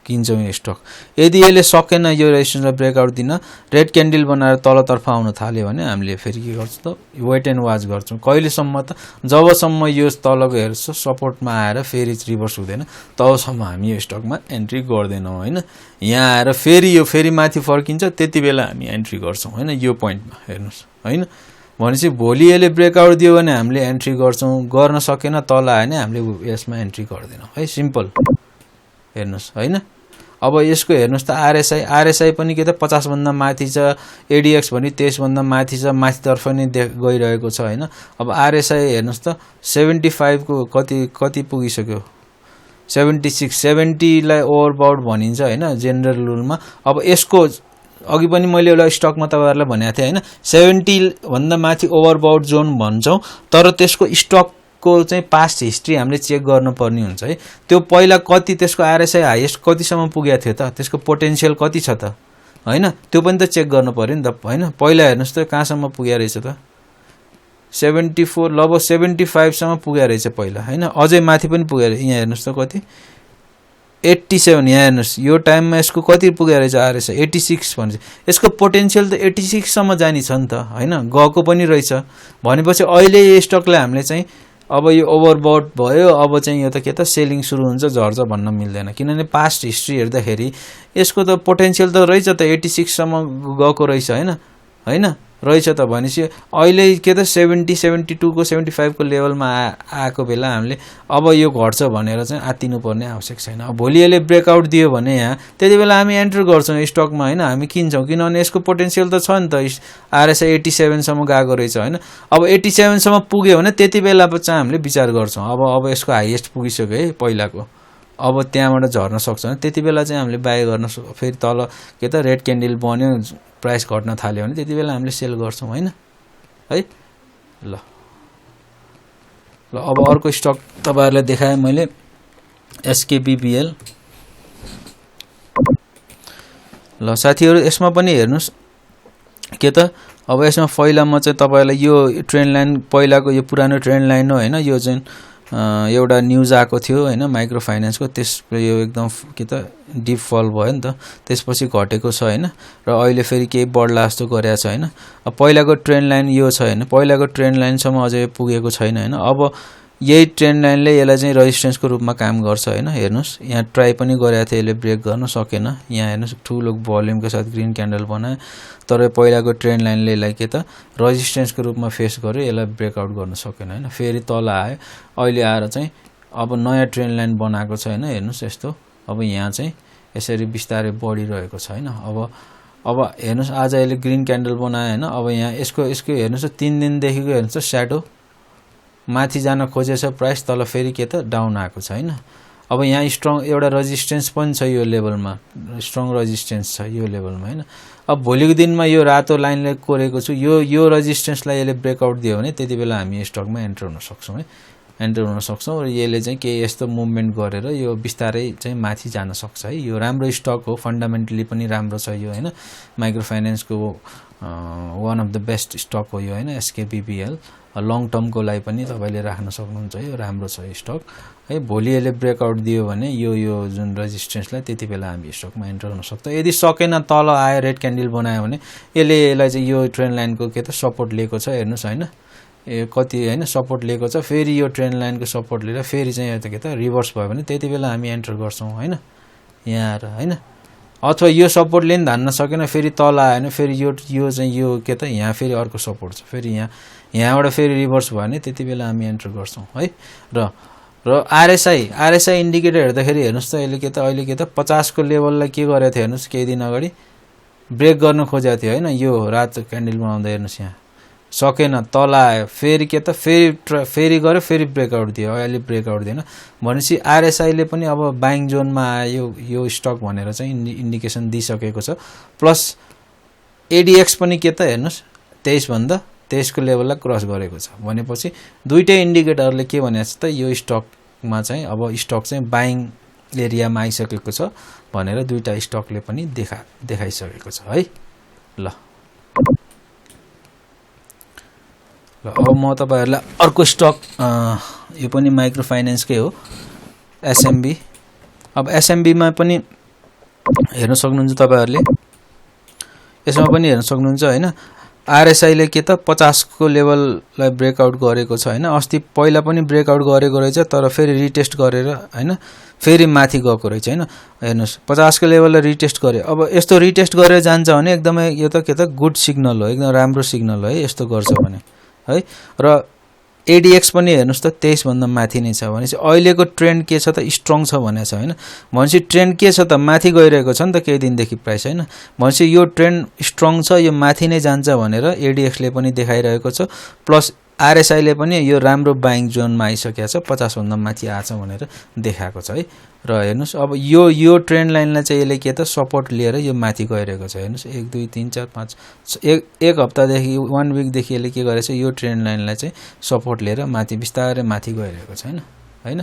किन्छौं यो स्टक। यदि यसले सकेन यो रेजिस्टेन्सलाई ब्रेकआउट दिन, रेड क्यान्डल बनाएर तलतर्फ आउन थाल्यो भने हामीले फेरि के गर्छौं त वेट एन्ड वाच गर्छौं। कहिलेसम्म त जबसम्म यो तलको हेर्छ सपोर्टमा आएर फेरि रिभर्स हुँदैन तबसम्म हामी यो स्टकमा एन्ट्री गर्दैनौं हैन। यहाँ आएर फेरि माथि फर्किन्छ त्यति बेला हामी एन्ट्री गर्छौं हैन यो पोइन्टमा हेर्नुस् हैन। भनेपछि भोलि यसले ब्रेकआउट दियो भने हामीले एन्ट्री गर्छौं, गर्न सकेन तल आयो भने हामीले यसमा एन्ट्री गर्दैनौं है, सिम्पल हेर्नुस् हैन। अब यसको हेर्नुस् त आरएसआई पनि के त 50 भन्दा माथि छ, एडीएक्स पनि 23 भन्दा माथि छ, माथितर्फ नै गइरहेको छ हैन। अब आरएसआई हेर्नुस् त 75 को कति पुगिसक्यो, 76 70 लाई ओभरबाउट भनिन्छ हैन जनरल रुलमा। अब यसको अघि पनि मैले एउटा स्टकमा तपाईहरुलाई भनेको थिए हैन 70 भन्दा माथि ओभरबाउट जोन भन्छौं, तर त्यसको स्टकको चाहिँ पास्ट हिस्ट्री हामीले चेक गर्न पर्ने हुन्छ है। त्यो पहिला कति त्यसको आरएसआई हाईएस्ट कतिसम्म पुगेको थियो त, त्यसको पोटेन्शियल कति छ त हैन, त्यो पनि त चेक गर्न पर्यो नि त हैन। पहिला हेर्नुस् त कहाँसम्म पुगेको रहेछ त 74 लगभग 75 सम्म पुगेको रहेछ पहिला हैन, अझै माथि पनि पुगेको। यहाँ हेर्नुस् त कति 87, यहाँ हेर्नुस् यो टाइममा यसको कति पुगेको रहेछ आरएसआई 86 भन्छ। यसको पोटेन्शियल त 86 सम्म जानी छ नि त हैन, गएको पनि रहेछ। भनेपछि अहिले यो स्टकलाई हामीले चाहिँ अब यो ओभरबाउट भयो, अब चाहिँ यो त के त सेलिङ सुरु हुन्छ, झर्छ भन्न मिल्दैन। किनभने पास्ट हिस्ट्री हेर्दाखेरि यसको त पोटेन्शियल त रहेछ त 86 सम्म गएको रहेछ हैन हैन रहेछ त। भनेपछि अहिले के त 70 72 को 75 को लेभलमा आएको बेला हामीले अब यो घट्छ भनेर चाहिँ आत्तिनु पर्ने आवश्यक छैन। अब भोलि यसले ब्रेकआउट दियो भने यहाँ त्यति बेला हामी एन्टर गर्छौं स्टकमा हैन, हामी किन्छौं। किनभने यसको पोटेन्शियल त छ नि त, आरएसआई 87 सम्म गएको रहेछ हैन। अब 87 सम्म पुग्यो भने त्यति बेला चाहिँ हामीले विचार गर्छौं। अब यसको हाईएस्ट पुगिसक्यो है पहिलाको, अब त्यहाँबाट झर्न सक्छ भने त्यति बेला चाहिँ हामीले बाइ गर्न फेरि तल के त रेड क्यान्डल बन्यो, प्राइस घट्न थाल्यो भने त्यति बेला हामीले सेल गर्छौं हैन है। ल अब अर्को स्टक तपाईहरुलाई देखाए मैले एसकेबीबीएल। ल साथीहरु यसमा पनि हेर्नुस् के त अब यसमा पहिला म चाहिँ तपाईहरुलाई यो ट्रेन्ड लाइन पहिलाको यो पुरानो ट्रेन्ड लाइन हो हैन, यो चाहिँ एउटा न्यूज आएको थियो हैन माइक्रो फाइनान्सको, त्यस यो एकदम के त डिप फल भयो नि त, त्यसपछि घटेको छ हैन र अहिले फेरि केही बढ्ला जस्तो गरेछ हैन। अब पहिलाको ट्रेन्ड लाइन यो छ हैन, पहिलाको ट्रेन्ड लाइनसम्म अझै पुगेको छैन हैन। अब यही ट्रेन्ड लाइनले यसलाई चाहिँ रेजिस्टेन्सको रूपमा काम गर्छ हैन। हेर्नुस् यहाँ ट्राई पनि गरेको थियो, यसले ब्रेक गर्न सकेन। यहाँ हेर्नुस् ठुलो भोल्युमको साथ ग्रीन क्यान्डल बनायो, तर पहिलाको ट्रेन्ड लाइनले यसलाई के त रेजिस्टेन्सको रूपमा फेस गर्यो, यसलाई ब्रेकआउट गर्न सकेन हैन। फेरि तल आयो, अहिले आएर चाहिँ अब नयाँ ट्रेन्ड लाइन बनाएको छ हैन। हेर्नुस् यस्तो अब यहाँ चाहिँ यसरी बिस्तारै बढिरहेको छ हैन। अब हेर्नुस् आज यसले ग्रीन क्यान्डल बनायो हैन। अब यहाँ यसको हेर्नुस् 3 दिनदेखिको हेर्नुस् स्याडो माथि जान खोजेछ प्राइस, तल फेरि के त डाउन आएको छ हैन। अब यहाँ स्ट्रङ एउटा रेजिस्टेन्स पनि छ, यो लेभलमा स्ट्रङ रेजिस्टेन्स छ यो लेभलमा हैन। अब भोलिको दिनमा यो रातो लाइनले कोरेको छु, यो रेजिस्टेन्सलाई यसले ब्रेकआउट दियो भने त्यति बेला हामी स्टकमा एन्टर हुन सक्छौं है, एन्टर हुन सक्छौं। र यसले चाहिँ के यस्तो मुभमेन्ट गरेर यो बिस्तारै चाहिँ माथि जान सक्छ है। यो राम्रो स्टक हो, फन्डामेन्टली पनि राम्रो छ यो हैन, माइक्रो फाइनान्सको one of the best stock हो यो हैन एसकेबीबीएल। लङ टर्मको लागि पनि तपाईले राख्न सक्नुहुन्छ, यो राम्रो छ स्टक है। भोलि यसले ब्रेकआउट दियो भने यो जुन रेजिस्टेन्सलाई त्यति बेला हामी स्टकमा एन्टर हुन सक्छ। यदि सकेन तल आयो रेड क्यान्डल बनायो भने यसलाई चाहिँ यो ट्रेन्ड लाइनको के त सपोर्ट लिएको छ हेर्नुस् हैन, कति हैन सपोर्ट लिएको छ। फेरि यो ट्रेन्ड लाइनको सपोर्ट लिएर फेरि चाहिँ यो त के त रिभर्स भयो भने त्यति बेला हामी एन्टर गर्छौं हैन यहाँ आएर हैन। अथवा यो सपोर्टले नि धान्न सकेन, फेरि तल आयो भने फेरि यो चाहिँ यो के त यहाँ फेरि अर्को सपोर्ट छ, फेरि यहाँबाट फेरि रिभर्स भयो भने त्यति बेला हामी एन्टर गर्छौं है। र आरएसआई इन्डिकेटर हेर्दाखेरि हेर्नुस् त यसले के त अहिले के त 50 को लेभललाई के गरेको थियो हेर्नुस्, केही दिन अगाडि ब्रेक गर्न खोजेको थियो हैन। यो रातो क्यान्डल बनाउँदा हेर्नुस् यहाँ सकेन तल आयो फेरि के त फेरि गऱ्यो फेरि ब्रेकआउट दियो अहिले ब्रेकआउट दिएन भनेपछि RSI ले पनि अब बाइङ जोनमा आयो यो स्टक भनेर चाहिँ इन्डिकेसन दिइसकेको छ प्लस ADX पनि के त हेर्नुस् 23 भन्दा 23 को लेभललाई क्रस गरेको छ भनेपछि दुईटै इन्डिकेटरले के भनेको छ त यो स्टकमा चाहिँ अब स्टक चाहिँ बाइङ एरियामा आइसकेको छ भनेर दुईटा स्टकले पनि देखाइसकेको छ है ल अब म तपाईहरुलाई अर्को स्टक यो पनि माइक्रो फाइनान्सकै हो SMB अब SMB मा पनि हेर्न सक्नुहुन्छ तपाईहरुले यसमा पनि हेर्न सक्नुहुन्छ हैन RSI ले के त 50 को लेभललाई ब्रेकआउट गरेको छ हैन अस्ति पहिला पनि ब्रेकआउट गरेको रहेछ तर फेरि रिटेस्ट गरेर हैन फेरि माथि गएको रहेछ हैन हेर्नुस् 50 को लेभललाई रिटेस्ट गरे अब यस्तो रिटेस्ट गरेर जान्छ भने एकदमै यो त के त गुड सिग्नल हो एकदम राम्रो सिग्नल हो है यस्तो गर्छ भने है र ADX पनि हेर्नुस् त 23 भन्दा माथि नै छ भनेपछि अहिलेको ट्रेन्ड के छ त स्ट्रङ छ भनेको छ हैन भनेपछि ट्रेन्ड के छ त माथि गइरहेको छ नि त केही दिनदेखि प्राइस हैन भनेपछि यो ट्रेन्ड स्ट्रङ छ यो माथि नै जान्छ भनेर ADX ले पनि देखाइरहेको छ प्लस RSI ले पनि यो राम्रो बाइङ जोनमा आइसकेको छ 50 भन्दा माथि आछ भनेर देखाएको छ है र हेर्नुस् अब यो ट्रेन्ड लाइनलाई चाहिँ यसले के त सपोर्ट लिएर यो माथि गइरहेको छ हेर्नुस् 1 2 3 4 5 एक हप्तादेखि 1 वीक देखि यसले के गरेछ यो ट्रेन्ड लाइनलाई चाहिँ सपोर्ट लिएर माथि बिस्तारै माथि गइरहेको छ हैन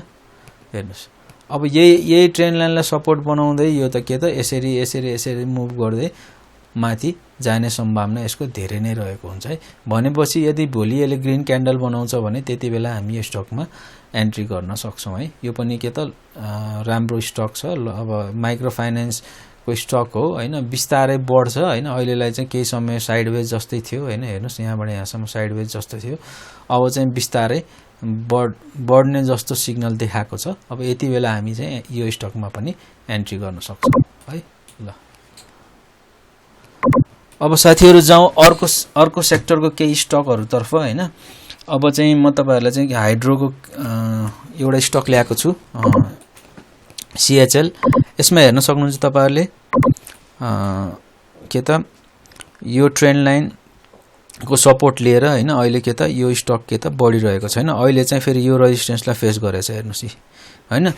हेर्नुस् अब यही ट्रेन्ड लाइनलाई सपोर्ट बनाउँदै यो त के त यसरी मुभ गर्दै माथि जाने सम्भावना यसको धेरै नै रहेको हुन्छ है भनेपछि यदि भोलि यसले ग्रीन क्यान्डल बनाउँछ भने त्यतिबेला हामी यो स्टकमा एन्ट्री गर्न सक्छौं है यो पनि के त राम्रो स्टक छ अब माइक्रो फाइनान्स को स्टक हो हैन बिस्तारै बढ्छ हैन अहिलेलाई चाहिँ केही समय साइडवेज जस्तै थियो हैन हेर्नुस् यहाँबाट यहाँसम्म साइडवेज जस्तो थियो अब चाहिँ बिस्तारै बढ्ने जस्तो सिग्नल देखाएको छ अब यति बेला हामी चाहिँ यो स्टकमा पनि एन्ट्री गर्न सक्छौं है ल अब साथीहरु जाउँ अर्को सेक्टरको केही स्टकहरु तर्फ हैन अब चाहिँ म तपाईहरुलाई चाहिँ हाइड्रोको एउटा स्टक ल्याएको छु CHL यसमा हेर्न सक्नुहुन्छ तपाईहरुले के त यो ट्रेन्ड लाइन को सपोर्ट लिएर हैन अहिले के त यो स्टक के त बढिरहेको छैन अहिले चाहिँ फेरि यो रेजिस्टेन्सलाई फेस गरेछ हेर्नुस् हैन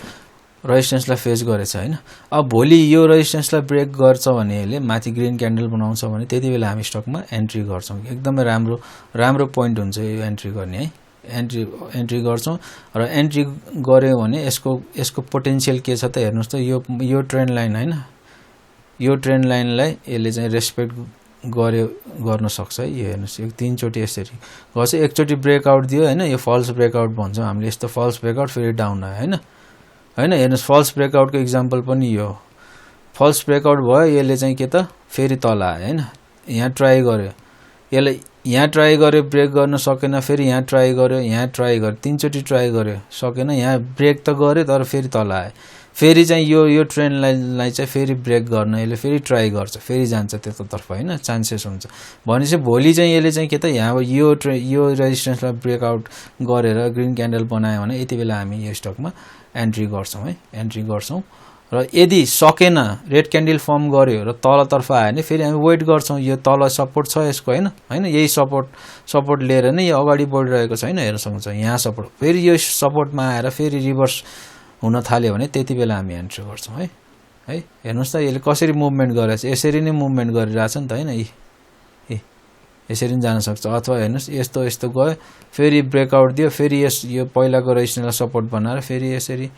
रेजिस्टेन्सलाई फेस गरेछ हैन अब भोलि यो रेजिस्टेन्सलाई ब्रेक गर्छ भने यसले माथि ग्रीन क्यान्डल बनाउँछ भने त्यतिबेला हामी स्टकमा एन्ट्री गर्छौं एकदमै राम्रो पोइन्ट हुन्छ यो एन्ट्री गर्ने है एन्ट्री गर्छौं र एन्ट्री गर्यो भने यसको पोटेन्शियल के छ त हेर्नुस् त यो ट्रेन्ड लाइन हैन यो ट्रेन्ड लाइनलाई यसले चाहिँ रेस्पेक्ट गर्न सक्छ है यो हेर्नुस् एक तीन चोटी यसरी गर्छ एकचोटी ब्रेकआउट दियो हैन यो फल्स ब्रेकआउट भन्छौं हामीले यस्तो फल्स ब्रेकआउट फेरि डाउन आयो हैन हेर्नुस् फल्स ब्रेकआउटको एक्जाम्पल पनि यो फल्स ब्रेकआउट भयो यसले चाहिँ के त फेरि तल आयो हैन यहाँ ट्राई गर्यो यसले यहाँ ट्राई गर्यो ब्रेक गर्न सकेन फेरि यहाँ ट्राई गर्यो तीन चोटी ट्राई गर्यो सकेन यहाँ ब्रेक त गर्यो तर फेरि तल आयो फेरि चाहिँ यो ट्रेन्ड लाइनलाई चाहिँ फेरि ब्रेक गर्न यसले फेरि ट्राई गर्छ फेरि जान्छ त्यतातर्फ हैन चान्सेस हुन्छ भनेपछि भोलि चाहिँ यसले चाहिँ के त यहाँ यो रेजिस्टेन्सलाई ब्रेकआउट गरेर ग्रीन क्यान्डल बनायो भने यतिबेला हामी यो स्टकमा एन्ट्री गर्छौं र यदि सकेन रेड क्यान्डल फर्म गर्यो र तलतर्फ आयो भने फेरि हामी वेट गर्छौं यो तल सपोर्ट छ यसको हैन यही सपोर्ट लिएर नै यो अगाडि बढिरहेको छ हैन हेर्न सक्नुहुन्छ यहाँ सपोर्ट फेरि यो सपोर्टमा आएर फेरि रिभर्स हुन थाल्यो भने त्यतिबेला हामी एन्ट्री गर्छौं है हेर्नुस् त यसले कसरी मुभमेन्ट गरेछ यसरी नै मुभमेन्ट गरिरहेछ नि त हैन यसरी पनि जान सक्छ अथवा हेर्नुस् यस्तो गयो फेरि ब्रेकआउट दियो फेरि यो पहिलाको रेजिस्टेन्सलाई सपोर्ट बनाएर फेरि यसरी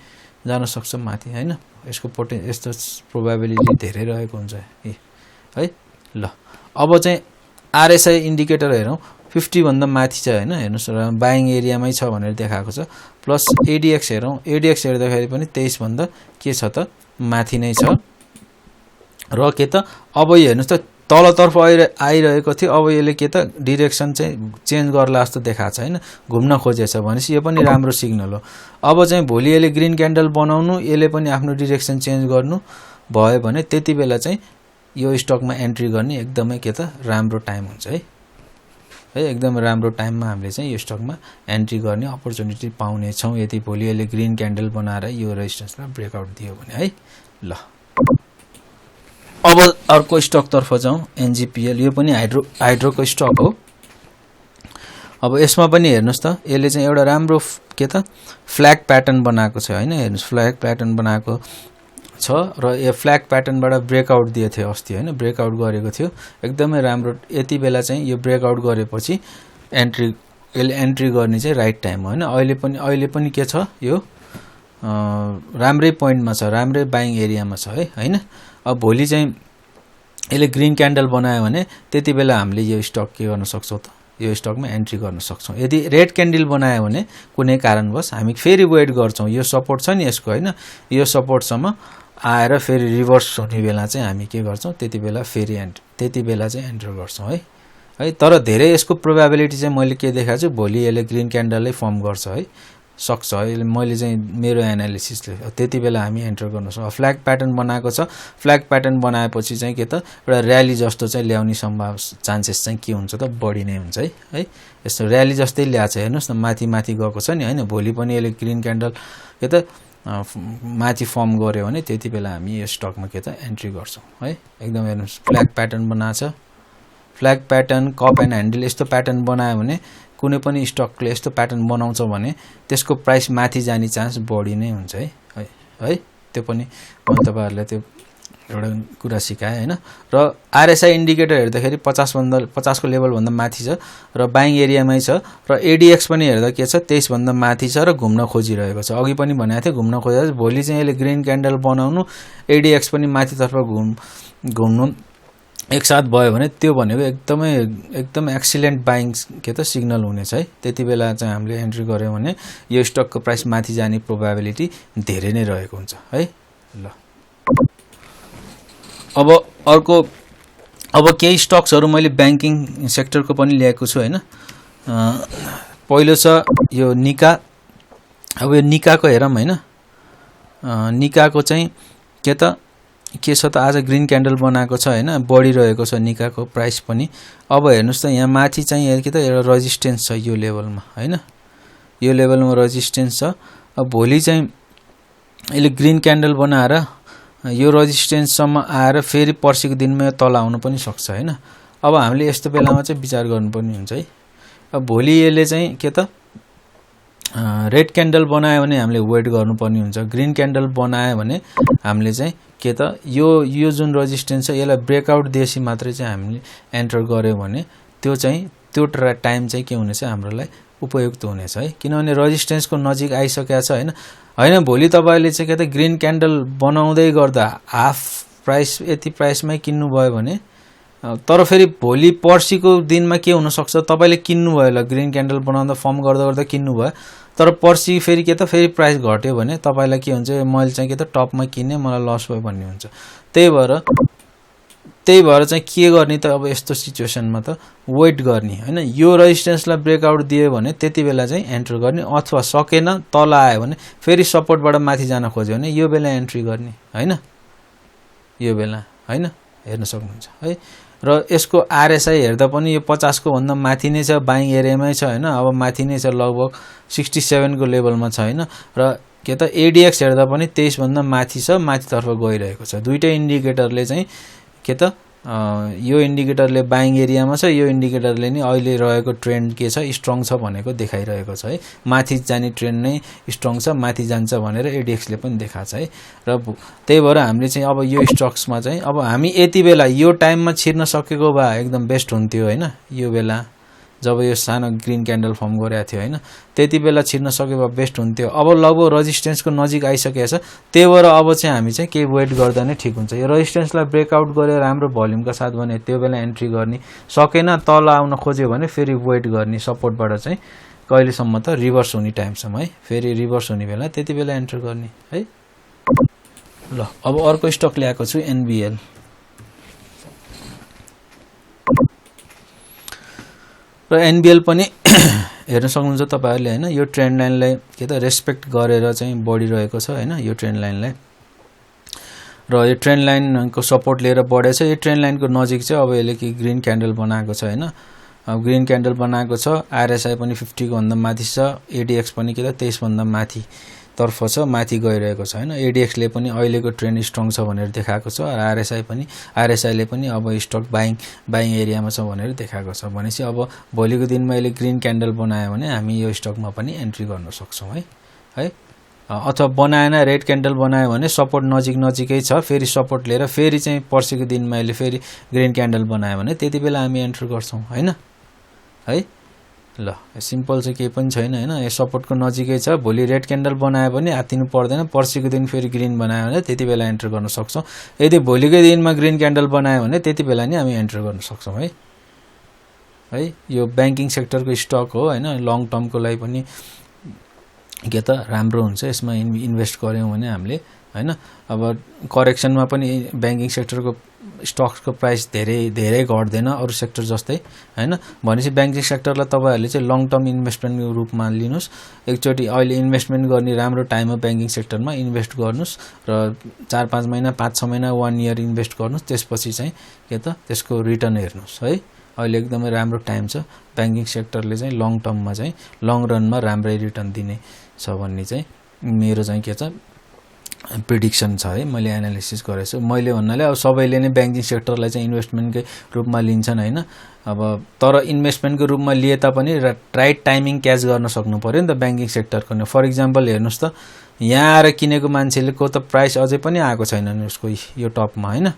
जान सक्छ माथि हैन यसको यस्तो प्रोबेबिलिटी धेरै रहेको हुन्छ है ल अब चाहिँ RSI इन्डिकेटर हेरौं 50 भन्दा माथि छ हैन हेर्नुस् बाइङ एरियामै छ भनेर देखाएको छ प्लस ADX हेरौं ADX हेर्दाखेरि पनि 23 भन्दा के छ त माथि नै छ र के त अब यो हेर्नुस् त तलतर्फ आइरहेको थियो अब यसले के त डाइरेक्सन चाहिँ चेन्ज गर्ला जस्तो देखाछ हैन घुम्न खोजेछ भनेपछि यो पनि राम्रो सिग्नल हो अब चाहिँ भोलि यसले ग्रीन क्यान्डल बनाउनु यसले पनि आफ्नो डाइरेक्सन चेन्ज गर्नु भयो भने त्यतिबेला चाहिँ यो स्टकमा एन्ट्री गर्ने एकदमै के त राम्रो टाइम हुन्छ है एकदमै राम्रो टाइममा हामीले चाहिँ यो स्टकमा एन्ट्री गर्ने अपर्चुनिटी पाउने छौं यदि भोलि यसले ग्रीन क्यान्डल बनाएर यो रेजिस्टेन्सलाई ब्रेकआउट दियो भने है ल अब अर्को स्टक तर्फ जाउँ NGPL यो पनि हाइड्रोको स्टक हो अब यसमा पनि हेर्नुस् त यसले चाहिँ एउटा राम्रो के त फ्ल्याग प्याटर्न बनाएको छ हैन हेर्नुस् फ्ल्याग प्याटर्न बनाएको छ र यो फ्ल्याग प्याटर्नबाट ब्रेकआउट दिएको थियो अस्ति हैन ब्रेकआउट गरेको थियो एकदमै राम्रो यति बेला चाहिँ यो ब्रेकआउट गरेपछि यसले एन्ट्री गर्ने चाहिँ राइट टाइम हो हैन अहिले पनि के छ यो राम्रै पोइन्टमा छ राम्रै बाइङ एरियामा छ हैन अब भोलि चाहिँ यसले ग्रीन क्यान्डल बनायो भने त्यति बेला हामीले यो स्टक के गर्न सक्छौं त यो स्टकमा एन्ट्री गर्न सक्छौं यदि रेड क्यान्डल बनायो भने कुनै कारणवश हामी फेरि वेट गर्छौं यो सपोर्ट छ नि यसको हैन यो सपोर्टसम्म आएर फेरि रिभर्स हुने बेला चाहिँ हामी के गर्छौं त्यति बेला चाहिँ एन्टर गर्छौं है तर धेरै यसको प्रोबेबिलिटी चाहिँ मैले के देखाएको छु भोलि यसले ग्रीन क्यान्डलै फर्म गर्छ है सक्छ है मैले चाहिँ मेरो एनालिसिसले त्यति बेला हामी एन्टर गर्न सक्छौं फ्ल्याग प्याटर्न बनाएको छ फ्ल्याग प्याटर्न बनाएपछि चाहिँ के त एउटा र्याली जस्तो चाहिँ ल्याउने चान्सेस चाहिँ के हुन्छ त बढी नै हुन्छ है यस्तो र्याली जस्तै ल्याछ हेर्नुस् न माथि गएको छ नि हैन भोलि पनि यसले ग्रीन क्यान्डल के त माथि फर्म गर्यो भने त्यति बेला हामी यो स्टकमा के त एन्ट्री गर्छौं है एकदम हेर्नुस् फ्ल्याग प्याटर्न बनाछ flag pattern cup and handle यस्तो प्याटर्न बनायो भने कुनै पनि स्टकले यस्तो प्याटर्न बनाउँछ भने त्यसको प्राइस माथि जाने चान्स बढी नै हुन्छ है त्यो पनि म तपाईहरुलाई त्यो एउटा कुरा सिकाए हैन र आरएसआई इन्डिकेटर हेर्दाखेरि 50 को लेभल भन्दा माथि छ र बाइङ एरियामै छ र एडीएक्स पनि हेर्दा के छ 23 भन्दा माथि छ र घुम्न खोजिरहेको छ अघि पनि भनेको थिए घुम्न खोजिरहेको छ भोलि चाहिँ यसले ग्रीन क्यान्डल बनाउनु एडीएक्स पनि माथितर्फ घुम्नु एकसाथ भयो भने त्यो भनेको एकदमै एक्सिलेन्ट बाइङ के त सिग्नल हुनेछ है त्यति बेला चाहिँ हामीले एन्ट्री गर्यौं भने यो स्टकको प्राइस माथि जाने प्रोबेबिलिटी धेरै नै रहेको हुन्छ है ल अब केही स्टक्सहरु मैले बैंकिङ सेक्टरको पनि ल्याएको छु हैन पहिलो छ यो निका अब यो निकाको हेरौं हैन निकाको चाहिँ के छ त आज ग्रीन क्यान्डल बनाएको छ हैन बढिरहेको छ निकाको प्राइस पनि अब हेर्नुस् त यहाँ माथि चाहिँ के त एउटा रेजिस्टेन्स छ यो लेभलमा हैन यो लेभलमा रेजिस्टेन्स छ अब भोलि चाहिँ यसले ग्रीन क्यान्डल बनाएर यो रेजिस्टेन्स सम्म आएर फेरि पर्सिको दिनमा तल आउन पनि सक्छ हैन अब हामीले यस्तो बेलामा चाहिँ विचार गर्नुपर्ने हुन्छ है अब भोलि यसले चाहिँ के त रेड क्यान्डल बनायो भने हामीले वेट गर्नुपर्ने हुन्छ ग्रीन क्यान्डल बनायो भने हामीले चाहिँ के त यो जुन रेजिस्टेन्स छ यसलाई ब्रेकआउट दिएपछि मात्रै चाहिँ हामीले एन्टर गर्यौं भने त्यो टाइम चाहिँ के हुनेछ हामीलाई उपयुक्त हुनेछ है किनभने रेजिस्टेन्सको नजिक आइसकेको छ हैन भोलि तपाईले चाहिँ के त ग्रीन क्यान्डल बनाउँदै गर्दा हाफ प्राइस यति प्राइसमै किन्नु भयो भने तर फेरि भोलि पर्सिको दिनमा के हुन सक्छ तपाईले किन्नु भयो ल ग्रीन क्यान्डल बनाउँदा फर्म गर्दा किन्नु भयो तर पर्सि फेरि के त फेरि प्राइस घट्यो भने तपाईलाई के हुन्छ मैले चाहिँ के त टपमा किने मलाई लस भयो भन्ने हुन्छ त्यही भएर चाहिँ के गर्ने त अब यस्तो सिचुएसनमा त वेट गर्ने हैन यो रेजिस्टेन्सलाई ब्रेकआउट दियो भने त्यति बेला चाहिँ एन्टर गर्ने अथवा सकेन तल आयो भने फेरि सपोर्टबाट माथि जान खोज्यो भने यो बेला एन्ट्री गर्ने हैन यो बेला हैन हेर्न सक्नुहुन्छ है र यसको आरएसआई हेर्दा पनि यो 50 को भन्दा माथि नै छ बाइङ एरियामै छ हैन अब माथि नै छ लगभग 67 को लेभलमा छ हैन र के त एडीएक्स हेर्दा पनि 23 भन्दा माथि छ माथितर्फ गइरहेको छ दुईटै इन्डिकेटरले चाहिँ के त यो इन्डिकेटरले बाइङ एरियामा छ यो इन्डिकेटरले नि अहिले रहेको ट्रेन्ड के छ स्ट्रङ छ भनेको देखाइरहेको छ है माथि जाने ट्रेन्ड नै स्ट्रङ छ माथि जान्छ भनेर एडीएक्स ले पनि देखाछ है र त्यही भएर हामीले चाहिँ अब यो स्टक्समा चाहिँ अब हामी यति बेला यो टाइममा छिर्न सकेको भए एकदम बेस्ट हुन्थ्यो हैन यो बेला जब यो सानो ग्रीन क्यान्डल फर्म गरेको थियो हैन त्यति बेला छिर्न सकेको भए बेस्ट हुन्थ्यो अब लगभग रेजिस्टेन्सको नजिक आइसकेको छ त्यही भएर अब चाहिँ हामी चाहिँ के वेट गर्दा नै ठीक हुन्छ यो रेजिस्टेन्सलाई ब्रेकआउट गरेर राम्रो भोल्युमका साथ भने त्यो बेला एन्ट्री गर्ने सकेन तल आउन खोज्यो भने फेरि वेट गर्ने सपोर्टबाट चाहिँ कहिलेसम्म त रिभर्स हुने टाइमसम्म है फेरि रिभर्स हुने बेला त्यति बेला एन्टर गर्ने है ल अब अर्को स्टक ल्याएको छु एनबीएल र एनबीएल पनि हेर्न सक्नुहुन्छ तपाईहरुले हैन यो ट्रेन्ड लाइनलाई के त रेस्पेक्ट गरेर चाहिँ बढिरहेको छ हैन यो ट्रेन्ड लाइनलाई र यो ट्रेन्ड लाइनको सपोर्ट लिएर बढेछ यो ट्रेन्ड लाइनको नजिक चाहिँ अब यसले कि ग्रीन क्यान्डल बनाएको छ हैन अब ग्रीन क्यान्डल बनाएको छ आरएसआई पनि 50 को भन्दा माथि छ एडीएक्स पनि के त 23 भन्दा माथि तर्फ छ, माथि गइरहेको छ हैन। एडीएक्स ले पनि अहिलेको ट्रेन्ड स्ट्रङ छ भनेर देखाएको छ, र आरएसआई ले पनि अब स्टक बाइङ एरियामा छ भनेर देखाएको छ। भनेपछि अब भोलिको दिनमा यसले ग्रीन क्यान्डल बनायो भने हामी यो स्टकमा पनि एन्ट्री गर्न सक्छौं है। अथवा बनाएन रेड क्यान्डल बनायो भने सपोर्ट नजिकै छ, फेरि सपोर्ट लिएर फेरि चाहिँ पर्सिको दिनमा यसले फेरि ग्रीन क्यान्डल बनायो भने त्यति बेला हामी एन्ट्री गर्छौं हैन है। ल सिम्पल चाहिँ केही पनि छैन हैन। यो सपोर्टको नजिकै छ, भोलि रेड क्यान्डल बनायो भने हातिनु पर्दैन, पर्सिको दिन फेरि ग्रीन बनायो भने त्यति बेला एन्टर गर्न सक्छौं। यदि भोलिकै दिनमा ग्रीन क्यान्डल बनायो भने त्यति बेला नि हामी एन्टर गर्न सक्छौं है। यो बैंकिङ सेक्टरको स्टक हो हैन, लङ टर्मको लागि पनि के त राम्रो हुन्छ, यसमा इन्भेस्ट गर्यौं भने हामीले हैन। अब करेक्सनमा पनि बैंकिङ सेक्टरको स्टक्सको प्राइस धेरै घट्दैन अरु सेक्टर जस्तै हैन। भनेपछि बैंकिङ सेक्टरलाई तपाईहरुले चाहिँ लङ टर्म इन्भेस्टमेन्टको रूपमा लिनुस्। एकचोटी अहिले इन्भेस्टमेन्ट गर्ने राम्रो टाइम हो बैंकिङ सेक्टरमा, इन्भेस्ट गर्नुस् र 4-5 महिना 5-6 महिना 1 इयर इन्भेस्ट गर्नुस्, त्यसपछि चाहिँ के त त्यसको रिटर्न हेर्नुस् है। अहिले एकदमै राम्रो टाइम छ, बैंकिङ सेक्टरले चाहिँ लङ टर्ममा चाहिँ लङ रनमा राम्रै रिटर्न दिने छ भन्ने चाहिँ मेरो चाहिँ के छ प्रेडिक्सन छ है। मैले एनालिसिस गरेछु। मैले भन्नाले अब सबैले नै बैंकिङ सेक्टरलाई चाहिँ इन्भेस्टमेन्टकै रूपमा लिन्छन् हैन। अब तर इन्भेस्टमेन्टको रूपमा लिए तापनि राइट टाइमिङ क्याच गर्न सक्नु पर्यो नि त बैंकिङ सेक्टरको नि। फर एक्जाम्पल हेर्नुस् त, यहाँ आएर किनेको मान्छेले को त प्राइस अझै पनि आएको छैन उसको यो टपमा हैन।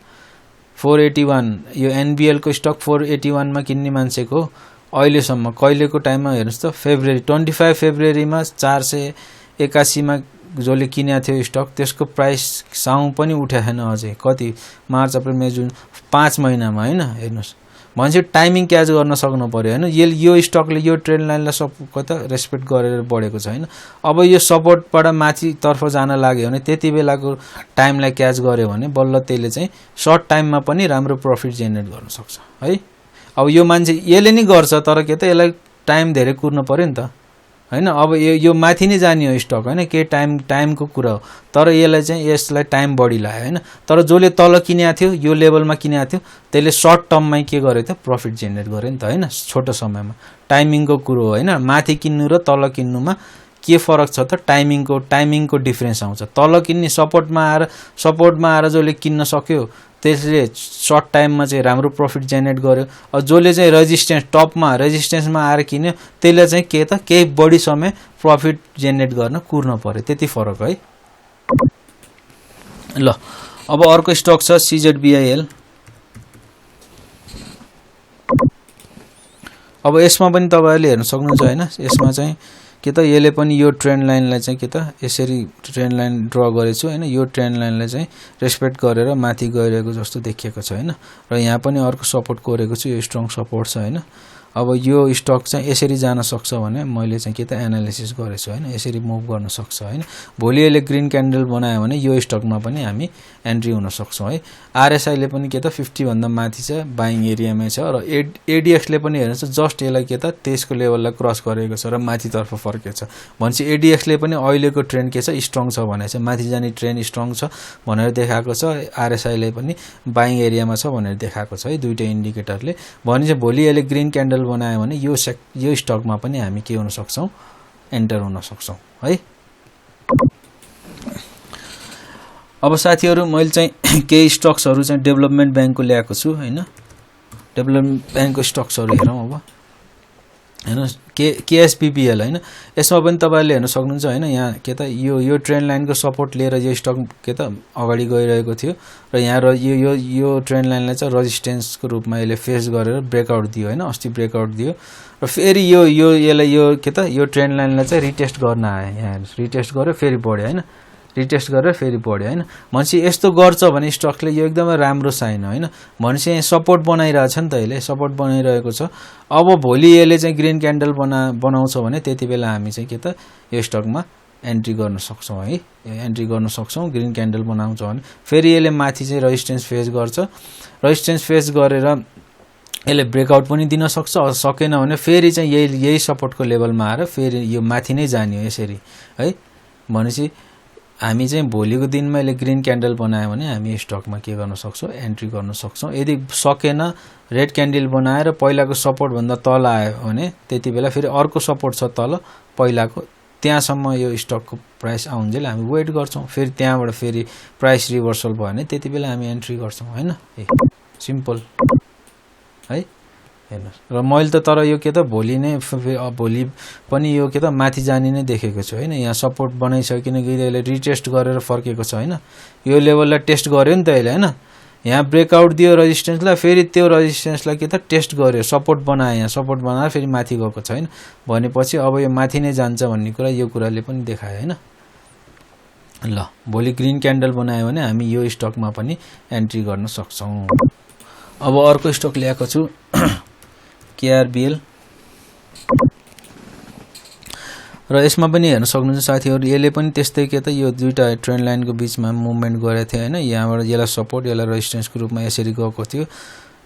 481 यो एनबीएल को स्टक 481 मा किन्ने मान्छेको अहिलेसम्म कहिलेको टाइममा हेर्नुस् त, फेब्रुअरी 25 फेब्रुअरीमा 481 मा जसले किनेको थियो स्टक, त्यसको प्राइस साउ पनि उठ्या छैन अझै। कति मार्च अप्रिल मे जुन 5 महिनामा हैन। हेर्नुस् भनेपछि टाइमिङ क्याच गर्न सक्नु पर्यो हैन। यो स्टकले यो ट्रेन्ड लाइनलाई सब कता रेस्पेक्ट गरेर बढेको छ हैन। अब यो सपोर्टबाट माथि तर्फ जान लाग्यो भने त्यति बेलाको टाइमलाई क्याच गर्यो भने बल्ल त्यसले चाहिँ सर्ट टाइममा पनि राम्रो प्रफिट जेनेरेट गर्न सक्छ है। अब यो मान्छे यसले नि गर्छ, तर के त यसलाई टाइम धेरै कुर्न पर्यो नि त हैन। अब यो माथि नै जाने हो स्टक हैन, के टाइमको कुरा हो, तर यसलाई टाइम बढी लाग्यो हैन। तर जसले तल किनेको थियो यो लेभलमा किनेको थियो त्यसले सर्ट टर्ममै के गर्यो त प्रफिट जेनेरेट गर्यो नि त हैन, छोटो समयमा। टाइमिङको कुरो हो हैन। माथि किन्नु र तल किन्नुमा के फरक छ त, टाइमिङको डिफरेन्स आउँछ। तल किन्ने सपोर्टमा आएर जसले किन्न सक्यो त्यसले सर्ट टाइममा चाहिँ राम्रो प्रफिट जेनेरेट गर्यो। अब जसले चाहिँ रेजिस्टेन्समा आएर किन्यो त्यसले चाहिँ के त केही बढी समय प्रफिट जेनेरेट गर्न कुर्न पर्यो, त्यति फरक है। ल अब अर्को स्टक छ CZBIL। अब यसमा पनि तपाईहरुले हेर्न सक्नुहुन्छ हैन। यसमा चाहिँ के त यसले पनि यो ट्रेन्ड लाइनलाई चाहिँ के त यसरी ट्रेन्ड लाइन ड्रा गरेछु हैन। यो ट्रेन्ड लाइनलाई चाहिँ रेस्पेक्ट गरेर माथि गइरहेको जस्तो देखिएको छ हैन। र यहाँ पनि अर्को सपोर्ट कोरेको छु, यो स्ट्रङ सपोर्ट छ हैन। अब यो स्टक चाहिँ यसरी जान सक्छ भने मैले चाहिँ के त एनालिसिस गरेछु हैन, यसरी मुभ गर्न सक्छ हैन। भोलि यसले ग्रीन क्यान्डल बनायो भने यो स्टकमा पनि हामी एन्ट्री हुन सक्छौं है। आरएसआई ले पनि के त 50 भन्दा माथि छ, बाइङ एरियामै छ, र एडीएक्स ले पनि हेर्नुस् जस्ट यसलाई के त त्यसको लेभललाई क्रस गरेको छ र माथि तर्फ फर्केको छ। भनेपछि एडीएक्स ले पनि अहिलेको ट्रेन्ड के छ स्ट्रङ छ भनेको छ, माथि जाने ट्रेन्ड स्ट्रङ छ भनेर देखाएको छ। आरएसआई ले पनि बाइङ एरियामा छ भनेर देखाएको छ है, दुईटै इन्डिकेटरले। भनेपछि भोलि यसले ग्रीन क्यान्डल बनायो भने यो स्टकमा पनि हामी के हुन सक्छौं, एन्टर हुन सक्छौं है। अब साथीहरु मैले चाहिँ केही स्टक्सहरु चाहिँ डेभलपमेन्ट बैंकको ल्याएको छु हैन। डेभलपमेन्ट बैंकको स्टक्सहरु हेरौं अब हैन। केएसपीपीएल हैन, यसमा पनि तपाईहरुले हेर्न सक्नुहुन्छ हैन। यहाँ के त यो ट्रेन्ड लाइनको सपोर्ट लिएर यो स्टक के त अगाडि गइरहेको थियो, र यहाँ यो ट्रेन्ड लाइनलाई चाहिँ रेजिस्टेन्सको रूपमा यसले फेस गरेर ब्रेकआउट दियो हैन। अस्ति ब्रेकआउट दियो र फेरि यसलाई यो के त यो ट्रेन्ड लाइनलाई चाहिँ रिटेस्ट गर्न आयो। यहाँ रिटेस्ट गर्यो फेरि बढ्यो हैन, रिटेस्ट गरेर फेरि बढ्यो हैन। भनेपछि यस्तो गर्छ भने स्टकले यो एकदमै राम्रो साइन हो हैन। भनेपछि यहाँ सपोर्ट बनाइरहेछ नि त, यसले सपोर्ट बनाइरहेको छ। अब भोलि यसले चाहिँ ग्रीन क्यान्डल बनाउँछ भने त्यति बेला हामी चाहिँ के त यो स्टकमा एन्ट्री गर्न सक्छौं है। एन्ट्री गर्न सक्छौं ग्रीन क्यान्डल बनाउँछ भने। फेरि यसले माथि चाहिँ रेजिस्टेन्स फेस गर्छ, रेजिस्टेन्स फेस गरेर यसले ब्रेकआउट पनि दिन सक्छ। सकेन भने फेरि चाहिँ यही सपोर्टको लेभलमा आएर फेरि यो माथि नै जाने हो यसरी है। भनेपछि हामी चाहिँ भोलिको दिनमा यसले ग्रीन क्यान्डल बनायो भने हामी स्टकमा के गर्न सक्छौं, एन्ट्री गर्न सक्छौं। यदि सकेन रेड क्यान्डल बनाएर पहिलाको सपोर्ट भन्दा तल आयो भने त्यति बेला फेरि अर्को सपोर्ट छ तल, पहिलाको त्यहाँसम्म यो स्टकको प्राइस आउन्जेल हामी वेट गर्छौँ। फेरि त्यहाँबाट फेरि प्राइस रिभर्सल भयो भने त्यति बेला हामी एन्ट्री गर्छौँ हैन। सिम्पल है। हेर्नुहोस् र मैले त तर यो के त भोलि भोलि पनि यो के त माथि जाने नै देखेको छु हैन। यहाँ सपोर्ट बनाइसकिन यसले रिटेस्ट गरेर फर्केको छ हैन। यो लेभललाई टेस्ट गर्यो नि त यसले हैन। यहाँ ब्रेकआउट दियो रेजिस्टेन्सलाई, फेरि त्यो रेजिस्टेन्सलाई के त टेस्ट गर्यो, सपोर्ट बनायो, यहाँ सपोर्ट बनाएर फेरि माथि गएको छ हैन। भनेपछि अब यो माथि नै जान्छ भन्ने कुरा यो कुराले पनि देखायो हैन। ल भोलि ग्रीन क्यान्डल बनायो भने हामी यो स्टकमा पनि एन्ट्री गर्न सक्छौँ। अब अर्को स्टक ल्याएको छु केआरबिएल र यसमा पनि हेर्न सक्नुहुन्छ साथीहरु, यसले पनि त्यस्तै के त यो दुईटा ट्रेन्ड लाइनको बीचमा मुभमेन्ट गरेको थियो हैन। यहाँबाट यसलाई सपोर्ट यसलाई रेजिस्टेन्सको रूपमा यसरी गएको थियो।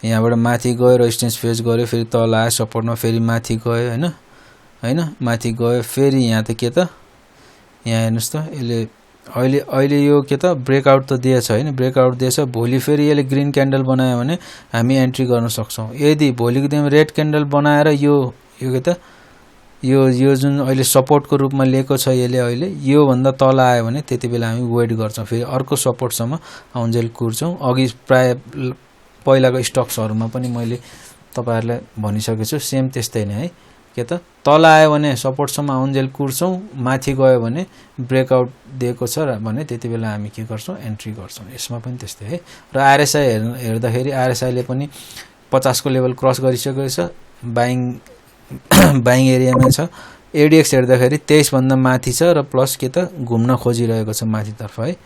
यहाँबाट माथि गयो, रेजिस्टेन्स फेस गर्यो, फेरि तल आयो सपोर्टमा, फेरि माथि गयो हैन माथि गयो, फेरि यहाँ त के त यहाँ हेर्नुस् त यसले अहिले यो के त ब्रेकआउट त दिएछ हैन। ब्रेकआउट दिएछ, भोलि फेरि यसले ग्रीन क्यान्डल बनायो भने हामी एन्ट्री गर्न सक्छौँ। यदि भोलिको दिनमा रेड क्यान्डल बनाएर यो के त यो जुन अहिले सपोर्टको रूपमा लिएको छ यसले अहिले यो भन्दा तल आयो भने त्यति बेला हामी वेट गर्छौँ। फेरि अर्को सपोर्टसम्म आउन्जेल कुर्छौँ। अघि प्राय पहिलाको स्टक्सहरुमा पनि मैले तपाईहरुलाई भनिसकेको छु, सेम त्यस्तै नै है। के त तल आयो भने सपोर्टसम्म आउन्जेल कुर्छौँ, माथि गयो भने ब्रेकआउट दिएको छ भने त्यति बेला हामी के गर्छौँ एन्ट्री गर्छौँ। यसमा पनि त्यस्तै है। र आरएसआई हेर्दाखेरि आरएसआईले पनि 50 को लेभल क्रस गरिसकेको छ, बाइङ एरियामा छ। एडीएक्स हेर्दाखेरि 23 भन्दा माथि छ र प्लस के त घुम्न खोजिरहेको छ माथितर्फ है।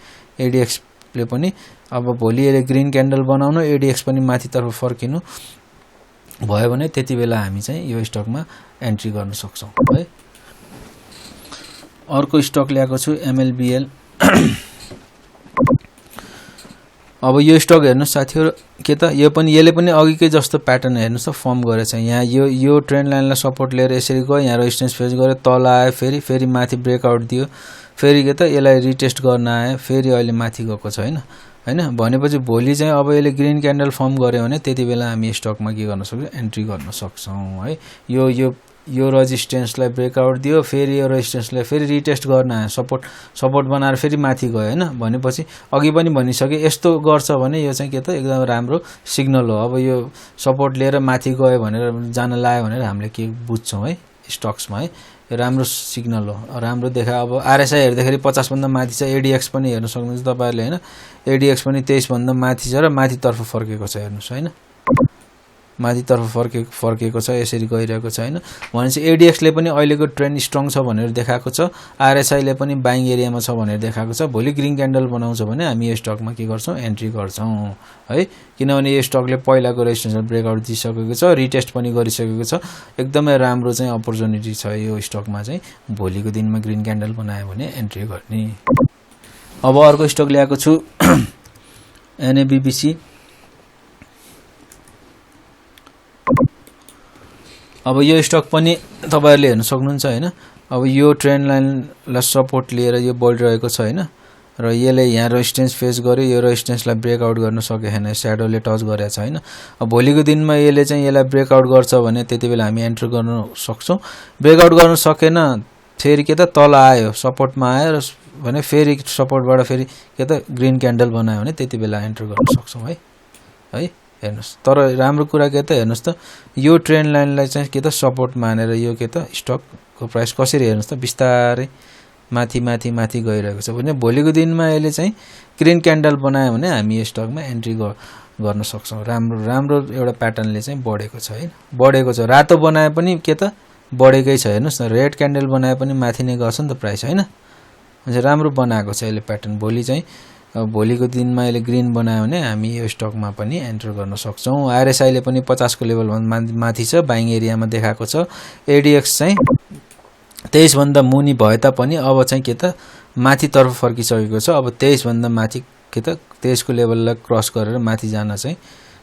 एडीएक्स ले पनि अब भोलि यसले ग्रीन क्यान्डल बनाउनु, एडीएक्स पनि माथितर्फ फर्किनु भयो भने त्यति बेला हामी चाहिँ यो स्टकमा एन्ट्री गर्न सक्छौँ है। अर्को स्टक ल्याएको छु एमएलबीएल। अब यो स्टक हेर्नुस् साथीहरु, के त यो पनि यसले पनि अघिकै जस्तो प्याटर्न हेर्नुस् त फर्म गरेछ। यहाँ यो ट्रेन्ड लाइनलाई सपोर्ट लिएर यसरी गयो, यहाँ रेजिस्टेन्स फेस गर्यो, तल आयो, फेरि माथि ब्रेकआउट दियो, फेरि के त यसलाई रिटेस्ट गर्न आयो, फेरि अहिले माथि गएको छ हैन। भनेपछि भोलि चाहिँ अब यसले ग्रीन क्यान्डल फर्म गर्यो भने त्यति बेला हामी स्टकमा के गर्न सक्छौँ एन्ट्री गर्न सक्छौँ है। यो रेजिस्टेन्सलाई ब्रेकआउट दियो, फेरि यो रेजिस्टेन्सलाई फेरि रिटेस्ट गर्न आयो, सपोर्ट बनाएर फेरि माथि गयो हैन। भनेपछि अघि पनि भनिसके यस्तो गर्छ भने यो चाहिँ के त एकदम राम्रो सिग्नल हो। अब यो सपोर्ट लिएर माथि गयो भनेर जान लाग्यो भनेर हामीले के बुझ्छौँ है स्टक्समा है। यो राम्रो सिग्नल हो, राम्रो देखा। अब आरएसआई हेर्दाखेरि 50 भन्दा माथि छ, एडीएक्स पनि हेर्न सक्नुहुन्छ तपाईहरुले हैन। एडीएक्स पनि 23 भन्दा माथि छ र माथितर्फ फर्केको छ हेर्नुस् हैन। माथितर्फ फर्केको छ, यसरी गइरहेको छ हैन। भनेपछि एडीएक्सले पनि अहिलेको ट्रेन्ड स्ट्रङ छ भनेर देखाएको छ, आरएसआईले पनि बाइङ एरियामा छ भनेर देखाएको छ। भोलि ग्रीन क्यान्डल बनाउँछ भने हामी यो स्टकमा के गर्छौँ एन्ट्री गर्छौँ है। किनभने यो स्टकले पहिलाको रेजिस्टेन्स ब्रेकआउट दिइसकेको छ, रिटेस्ट पनि गरिसकेको छ। एकदमै राम्रो चाहिँ अपर्च्युनिटी छ यो स्टकमा चाहिँ भोलिको दिनमा ग्रीन क्यान्डल बनायो भने एन्ट्री गर्ने। अब अर्को स्टक ल्याएको छु एनएबीबीसी। अब यो स्टक पनि तपाईहरुले हेर्न सक्नुहुन्छ हैन। अब यो ट्रेन्ड लाइनलाई सपोर्ट लिएर यो बढिरहेको छ हैन। र यसले यहाँ रेजिस्टेन्स फेस गर्यो, यो रेजिस्टेन्सलाई ब्रेकआउट गर्न सके छैन, स्याडोले टच गरेको छ हैन। अब भोलिको दिनमा यसले चाहिँ यसलाई ब्रेकआउट गर्छ भने त्यति बेला हामी एन्टर गर्न सक्छौँ। ब्रेकआउट गर्न सकेन, फेरि के त तल आयो, सपोर्टमा आयो र भने फेरि सपोर्टबाट फेरि के त ग्रीन क्यान्डल बनायो भने त्यति बेला एन्टर गर्न सक्छौँ है। हेर्नुस्, तर राम्रो कुरा के त हेर्नुस् त यो ट्रेन्ड लाइनलाई चाहिँ के त सपोर्ट मानेर यो के त स्टकको प्राइस कसरी हेर्नुस् त बिस्तारै माथि गइरहेको छ भने भोलिको दिनमा यसले चाहिँ ग्रीन क्यान्डल बनायो भने हामी यो स्टकमा एन्ट्री गर्न सक्छौँ। राम्रो एउटा प्याटर्नले चाहिँ बढेको छ है। बढेको छ, रातो बनाए पनि के त बढेकै छ हेर्नुस् न। रेड क्यान्डल बनाए पनि माथि नै गर्छ नि त प्राइस हैन। राम्रो बनाएको छ यसले प्याटर्न। भोलि चाहिँ भोलिको दिनमा यसले ग्रीन बनायो भने हामी यो स्टकमा पनि एन्टर गर्न सक्छौँ। आरएसआईले पनि 50 को लेभल माथि छ, बाइङ एरियामा देखाएको छ। एडीएक्स चाहिँ 23 भन्दा मुनि भए तापनि अब चाहिँ के त माथितर्फ फर्किसकेको छ। अब 23 भन्दा माथि के त 23 को लेभललाई क्रस गरेर माथि जान चाहिँ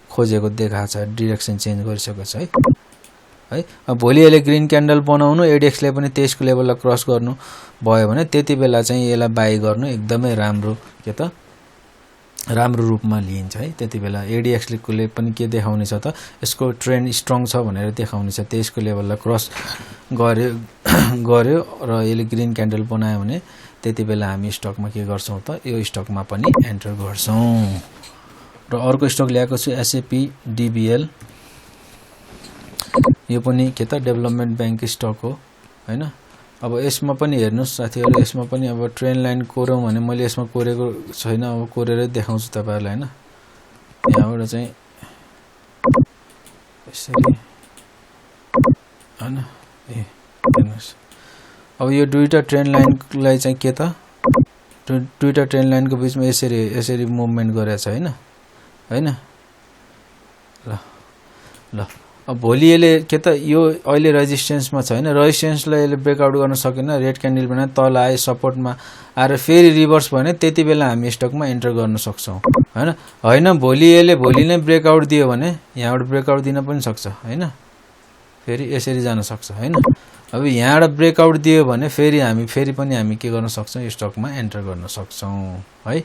खोजेको देखाएको छ, डिरेक्सन चेन्ज गरिसकेको छ है। अब भोलि यसले ग्रीन क्यान्डल बनाउनु, एडीएक्सले पनि 23 को लेभललाई क्रस गर्नु भयो भने त्यति बेला चाहिँ यसलाई बाई गर्नु एकदमै राम्रो के त राम्रो रूपमा लिइन्छ है। त्यतिबेला एडीएक्स ले पनि के देखाउने छ त यसको ट्रेन्ड स्ट्रङ छ भनेर देखाउने छ। त्यसको लेभललाई क्रस गर्यो र यसले ग्रीन क्यान्डल बनायो भने त्यतिबेला हामी स्टकमा के गर्छौं त यो स्टकमा पनि एन्टर गर्छौं। र अर्को स्टक ल्याएको छु एसएपी डीबीएल। यो पनि के त डेभलपमेन्ट बैंक स्टक हो हैन। अब यसमा पनि हेर्नुस् साथीहरु, यसमा पनि अब ट्रेन लाइन कोरौं भने मैले यसमा कोरेको छैन, अब कोरेरै देखाउँछु तपाईहरुलाई हैन। यहाँबाट चाहिँ यसरी हैन हेर्नुस्। अब यो दुईटा ट्रेन लाइनलाई चाहिँ के त दुईटा ट्रेन लाइनको बीचमा यसरी मुभमेन्ट गरेछ हैन हैन। ल ल अब भोलि यसले के त यो अहिले रेजिस्टेन्समा छ हैन, रेजिस्टेन्सलाई यसले ब्रेकआउट गर्न सकेन, रेड क्यान्डल बना तल आए सपोर्टमा आएर फेरि रिभर्स भने त्यतिबेला हामी स्टकमा एन्टर गर्न सक्छौं हैन। हैन भोलि यसले भोलि नै ब्रेकआउट दियो भने यहाँबाट ब्रेकआउट दिन पनि सक्छ हैन, फेरि यसरी जान सक्छ हैन। अब यहाँबाट ब्रेकआउट दियो भने फेरि पनि हामी के गर्न सक्छौं स्टकमा एन्टर गर्न सक्छौं है।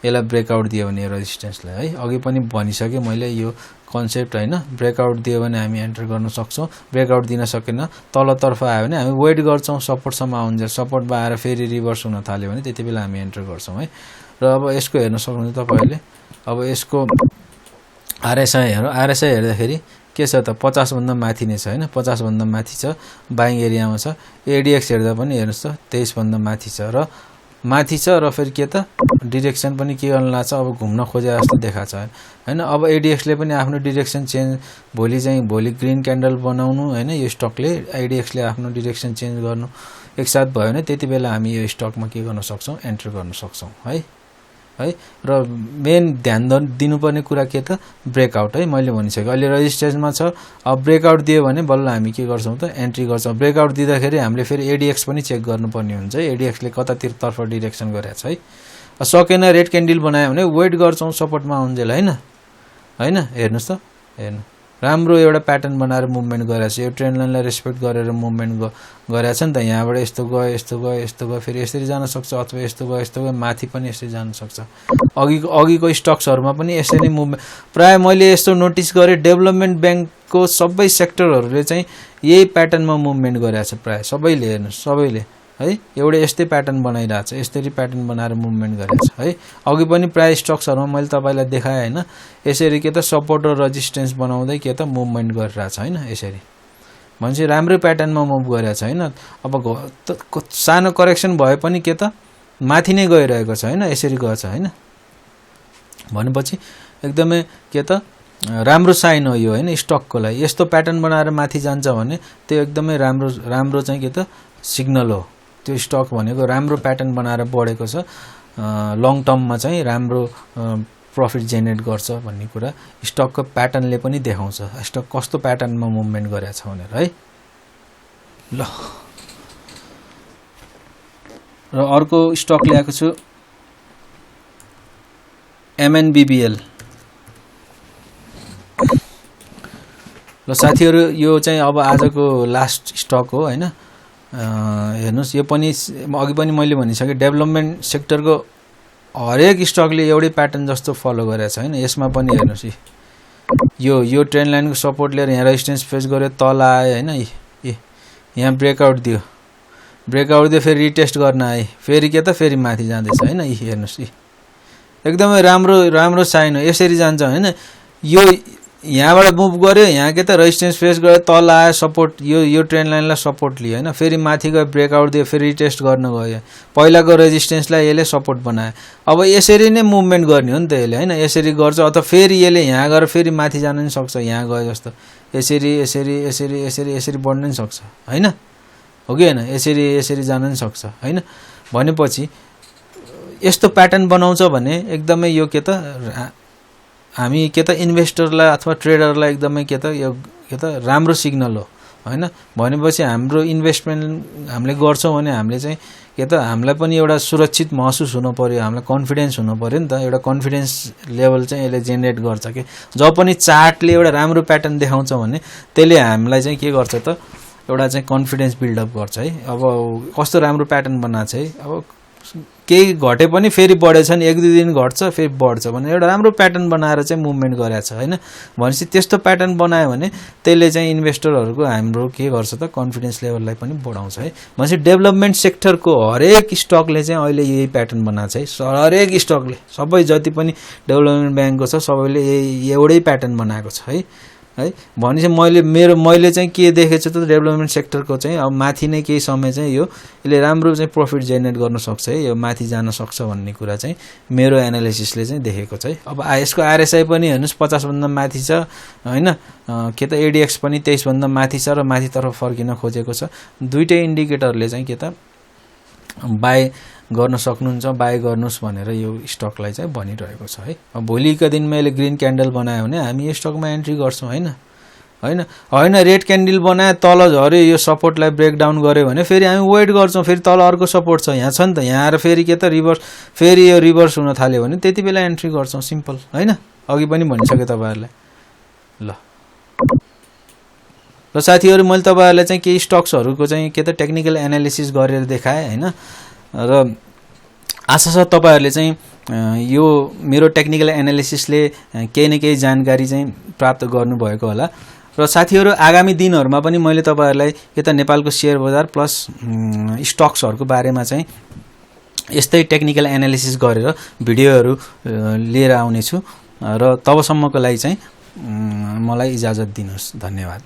यसलाई ब्रेकआउट दियो भने रेजिस्टेन्सलाई है अघि पनि भनिसके मैले यो कन्सेप्ट हैन। ब्रेकआउट दियो भने हामी एन्टर गर्न सक्छौं, ब्रेकआउट दिन सकेन तलतर्फ आयो भने हामी वेट गर्छौं सपोर्टसम्म आउन्जेल, सपोर्टमा आएर फेरि रिभर्स हुन थाल्यो भने त्यतिबेला हामी एन्टर गर्छौं है। र अब यसको हेर्न सक्नुहुन्छ तपाईहरुले, अब यसको आरएसआई हेर्दाखेरि के छ त 50 भन्दा माथि नै छ हैन, 50 भन्दा माथि छ, बाइङ एरियामा छ। एडीएक्स हेर्दा पनि हेर्नुस् त 23 भन्दा माथि छ र फेरि के त डिरेक्सन पनि के गर्न लाग्छ अब घुम्न खोजे जस्तो देखाछ हैन। अब एडीएक्सले पनि आफ्नो डिरेक्सन चेन्ज भोलि ग्रीन क्यान्डल बनाउनु हैन, यो स्टकले एडीएक्सले आफ्नो डिरेक्सन चेन्ज गर्नु एकसाथ भयो भने त्यतिबेला हामी यो स्टकमा के गर्न सक्छौं एन्टर गर्न सक्छौं है। र मेन ध्यान दिनुपर्ने कुरा के त ब्रेकआउट है। मैले भनिसके अहिले रेजिस्टेन्समा छ, अब ब्रेकआउट दियो भने बल्ल हामी के गर्छौं त एन्ट्री गर्छौं। ब्रेकआउट दिँदाखेरि हामीले फेरि एडीएक्स पनि चेक गर्नुपर्ने हुन्छ है, एडीएक्सले कतातिर तर्फ डिरेक्सन गरेछ है। सकेन रेड क्यान्डल बनायो भने वेट गर्छौं सपोर्टमा आउन्जेल हैन हेर्नुस् त हेर्नु राम्रो एउटा प्याटर्न बनाएर मुभमेन्ट गरेछ, यो ट्रेन्ड लाइनलाई रेस्पेक्ट गरेर मुभमेन्ट गरेछ नि त। यहाँबाट यस्तो गयो फेरि यसरी जान सक्छ, अथवा यस्तो गयो माथि पनि यसरी जान सक्छ। अघिको स्टक्सहरुमा पनि यसरी मुभमेन्ट प्राय मैले यस्तो नोटिस गरे डेभलपमेन्ट बैंकको सबै सेक्टरहरुले चाहिँ यही प्याटर्नमा मुभमेन्ट गरेछ प्राय सबैले हेर्नुस् सबैले है एउटा यस्तै प्याटर्न बनाइराछ, यसरी प्याटर्न बनाएर मुभमेन्ट गरेछ है। अघि पनि प्राय स्टक्सहरुमा मैले तपाईलाई देखाए हैन, यसरी के त सपोर्ट र रेजिस्टेन्स बनाउँदै के त मुभमेन्ट गरिराछ हैन। यसरी भन्छ राम्रो प्याटर्नमा मुभ गरेछ हैन। अब सानो करेक्सन भए पनि के त माथि नै गइरहेको छ हैन, यसरी गछ हैन। भनेपछि एकदमै के त राम्रो साइन हो यो हैन स्टकको लागि। यस्तो प्याटर्न बनाएर माथि जान्छ भने त्यो एकदमै राम्रो चाहिँ के त सिग्नल हो। त्यो स्टक भनेको राम्रो प्याटर्न बनाएर बढेको छ, लङ टर्ममा चाहिँ राम्रो प्रफिट जेनेरेट गर्छ भन्ने कुरा स्टकको प्याटर्नले पनि देखाउँछ, स्टक कस्तो प्याटर्नमा मुभमेन्ट गरेछ भनेर है। ल र अर्को स्टक ल्याएको छु एमएनबीबीएल। ल साथीहरु यो चाहिँ अब आजको लास्ट स्टक हो हैन। हेर्नुस् यो पनि अघि पनि मैले भनिसके डेभलपमेन्ट सेक्टरको हरेक स्टकले एउटै प्याटर्न जस्तो फलो गरेछ हैन। यसमा पनि हेर्नुस् यो ट्रेन्ड लाइनको सपोर्ट लिएर यहाँ रेजिस्टेन्स फेस गर्यो, तल आयो हैन, यहाँ ब्रेकआउट दियो फेरि रिटेस्ट गर्न आए, फेरि के त फेरि माथि जाँदैछ हैन। हेर्नुस् एकदमै राम्रो साइन हो, यसरी जान्छ हैन। यो यहाँबाट मुभ गर्यो, यहाँ के त रेजिस्टेन्स फेस गर्यो, तल आयो सपोर्ट, यो ट्रेन्ड लाइनलाई सपोर्ट लियो हैन, फेरि माथि गयो ब्रेकआउट दियो, फेरि रिटेस्ट गर्न गयो, पहिलाको रेजिस्टेन्सलाई यसले सपोर्ट बनायो। अब यसरी नै मुभमेन्ट गर्ने हो नि त यसले हैन, यसरी गर्छ अथवा फेरि यसले यहाँ गएर फेरि माथि जान पनि सक्छ, यहाँ गयो जस्तो यसरी बढ्न पनि सक्छ हैन, हो कि हैन, यसरी जान पनि सक्छ हैन। भनेपछि यस्तो प्याटर्न बनाउँछ भने एकदमै यो के त हामी के त इन्भेस्टरलाई अथवा ट्रेडरलाई एकदमै के त यो के त राम्रो सिग्नल हो हैन। भनेपछि हाम्रो इन्भेस्टमेन्ट हामीले गर्छौं भने हामीले चाहिँ के त हामीलाई पनि एउटा सुरक्षित महसुस हुनु पर्यो, हामीलाई कन्फिडेन्स हुनु पर्यो नि त। एउटा कन्फिडेन्स लेभल चाहिँ यसले जेनेरेट गर्छ कि जब पनि चार्टले एउटा राम्रो प्याटर्न देखाउँछ भने त्यसले हामीलाई चाहिँ के गर्छ त एउटा चाहिँ कन्फिडेन्स बिल्डअप गर्छ है। अब कस्तो राम्रो प्याटर्न बनाछ है, अब केही घटे पनि फेरि बढेछ नि 1-2 दिन घट्छ फेरि बढ्छ भने एउटा राम्रो प्याटर्न बनाएर चाहिँ मुभमेन्ट गरेको छ हैन। भनेपछि त्यस्तो प्याटर्न बनायो भने त्यसले चाहिँ इन्भेस्टरहरुको हाम्रो के गर्छ त कन्फिडेन्स लेभललाई पनि बढाउँछ है। भनेपछि डेभलपमेन्ट सेक्टरको हरेक स्टकले चाहिँ अहिले यही प्याटर्न बनाएको छ है। हरेक स्टकले सबै जति पनि डेभलपमेन्ट ब्याङ्कको छ सबैले एउटै प्याटर्न बनाएको छ है। भनेपछि मैले चाहिँ के देखेछु त डेभलपमेन्ट सेक्टरको चाहिँ अब माथि नै केही समय चाहिँ यसले राम्रो चाहिँ प्रफिट जेनेरेट गर्न सक्छ है, यो माथि जान सक्छ भन्ने कुरा चाहिँ मेरो एनालिसिसले चाहिँ देखेको छ है। अब यसको आरएसआई पनि हेर्नुस् 50 भन्दा माथि छ हैन, के त एडीएक्स पनि 23 भन्दा माथि छ र माथितर्फ फर्किन खोजेको छ। दुईटै इन्डिकेटरले चाहिँ के त बाइ गर्न सक्नुहुन्छ, बाइ गर्नुस् भनेर यो स्टकलाई चाहिँ भनिरहेको छ है। अब भोलिका दिन मैले ग्रीन क्यान्डल बनायो भने हामी यो स्टकमा एन्ट्री गर्छौं हैन रेड क्यान्डल बनाए तल झर्यो यो सपोर्टलाई ब्रेक डाउन गर्यो भने फेरि हामी वेट गर्छौं, फेरि तल अर्को सपोर्ट छ यहाँ छ नि त, यहाँ आएर फेरि के त रिभर्स फेरि यो रिभर्स हुन थाल्यो भने त्यति बेला एन्ट्री गर्छौं, सिम्पल हैन। अघि पनि भनिसके तपाईहरुलाई। ल साथीहरु मैले तपाईहरुलाई चाहिँ केही स्टक्सहरुको चाहिँ के त टेक्निकल एनालिसिस गरेर देखाए हैन, र आशा छ तपाईहरुले चाहिँ यो मेरो टेक्निकल एनालिसिसले केही न केही जानकारी चाहिँ प्राप्त गर्नु भएको होला। र साथीहरु आगामी दिनहरुमा पनि मैले तपाईहरुलाई के त नेपालको शेयर बजार प्लस स्टक्सहरुको बारेमा चाहिँ यस्तै टेक्निकल एनालिसिस गरेर भिडियोहरु लिएर आउने छु र तबसम्मको लागि चाहिँ मलाई इजाजत दिनुस्। धन्यवाद।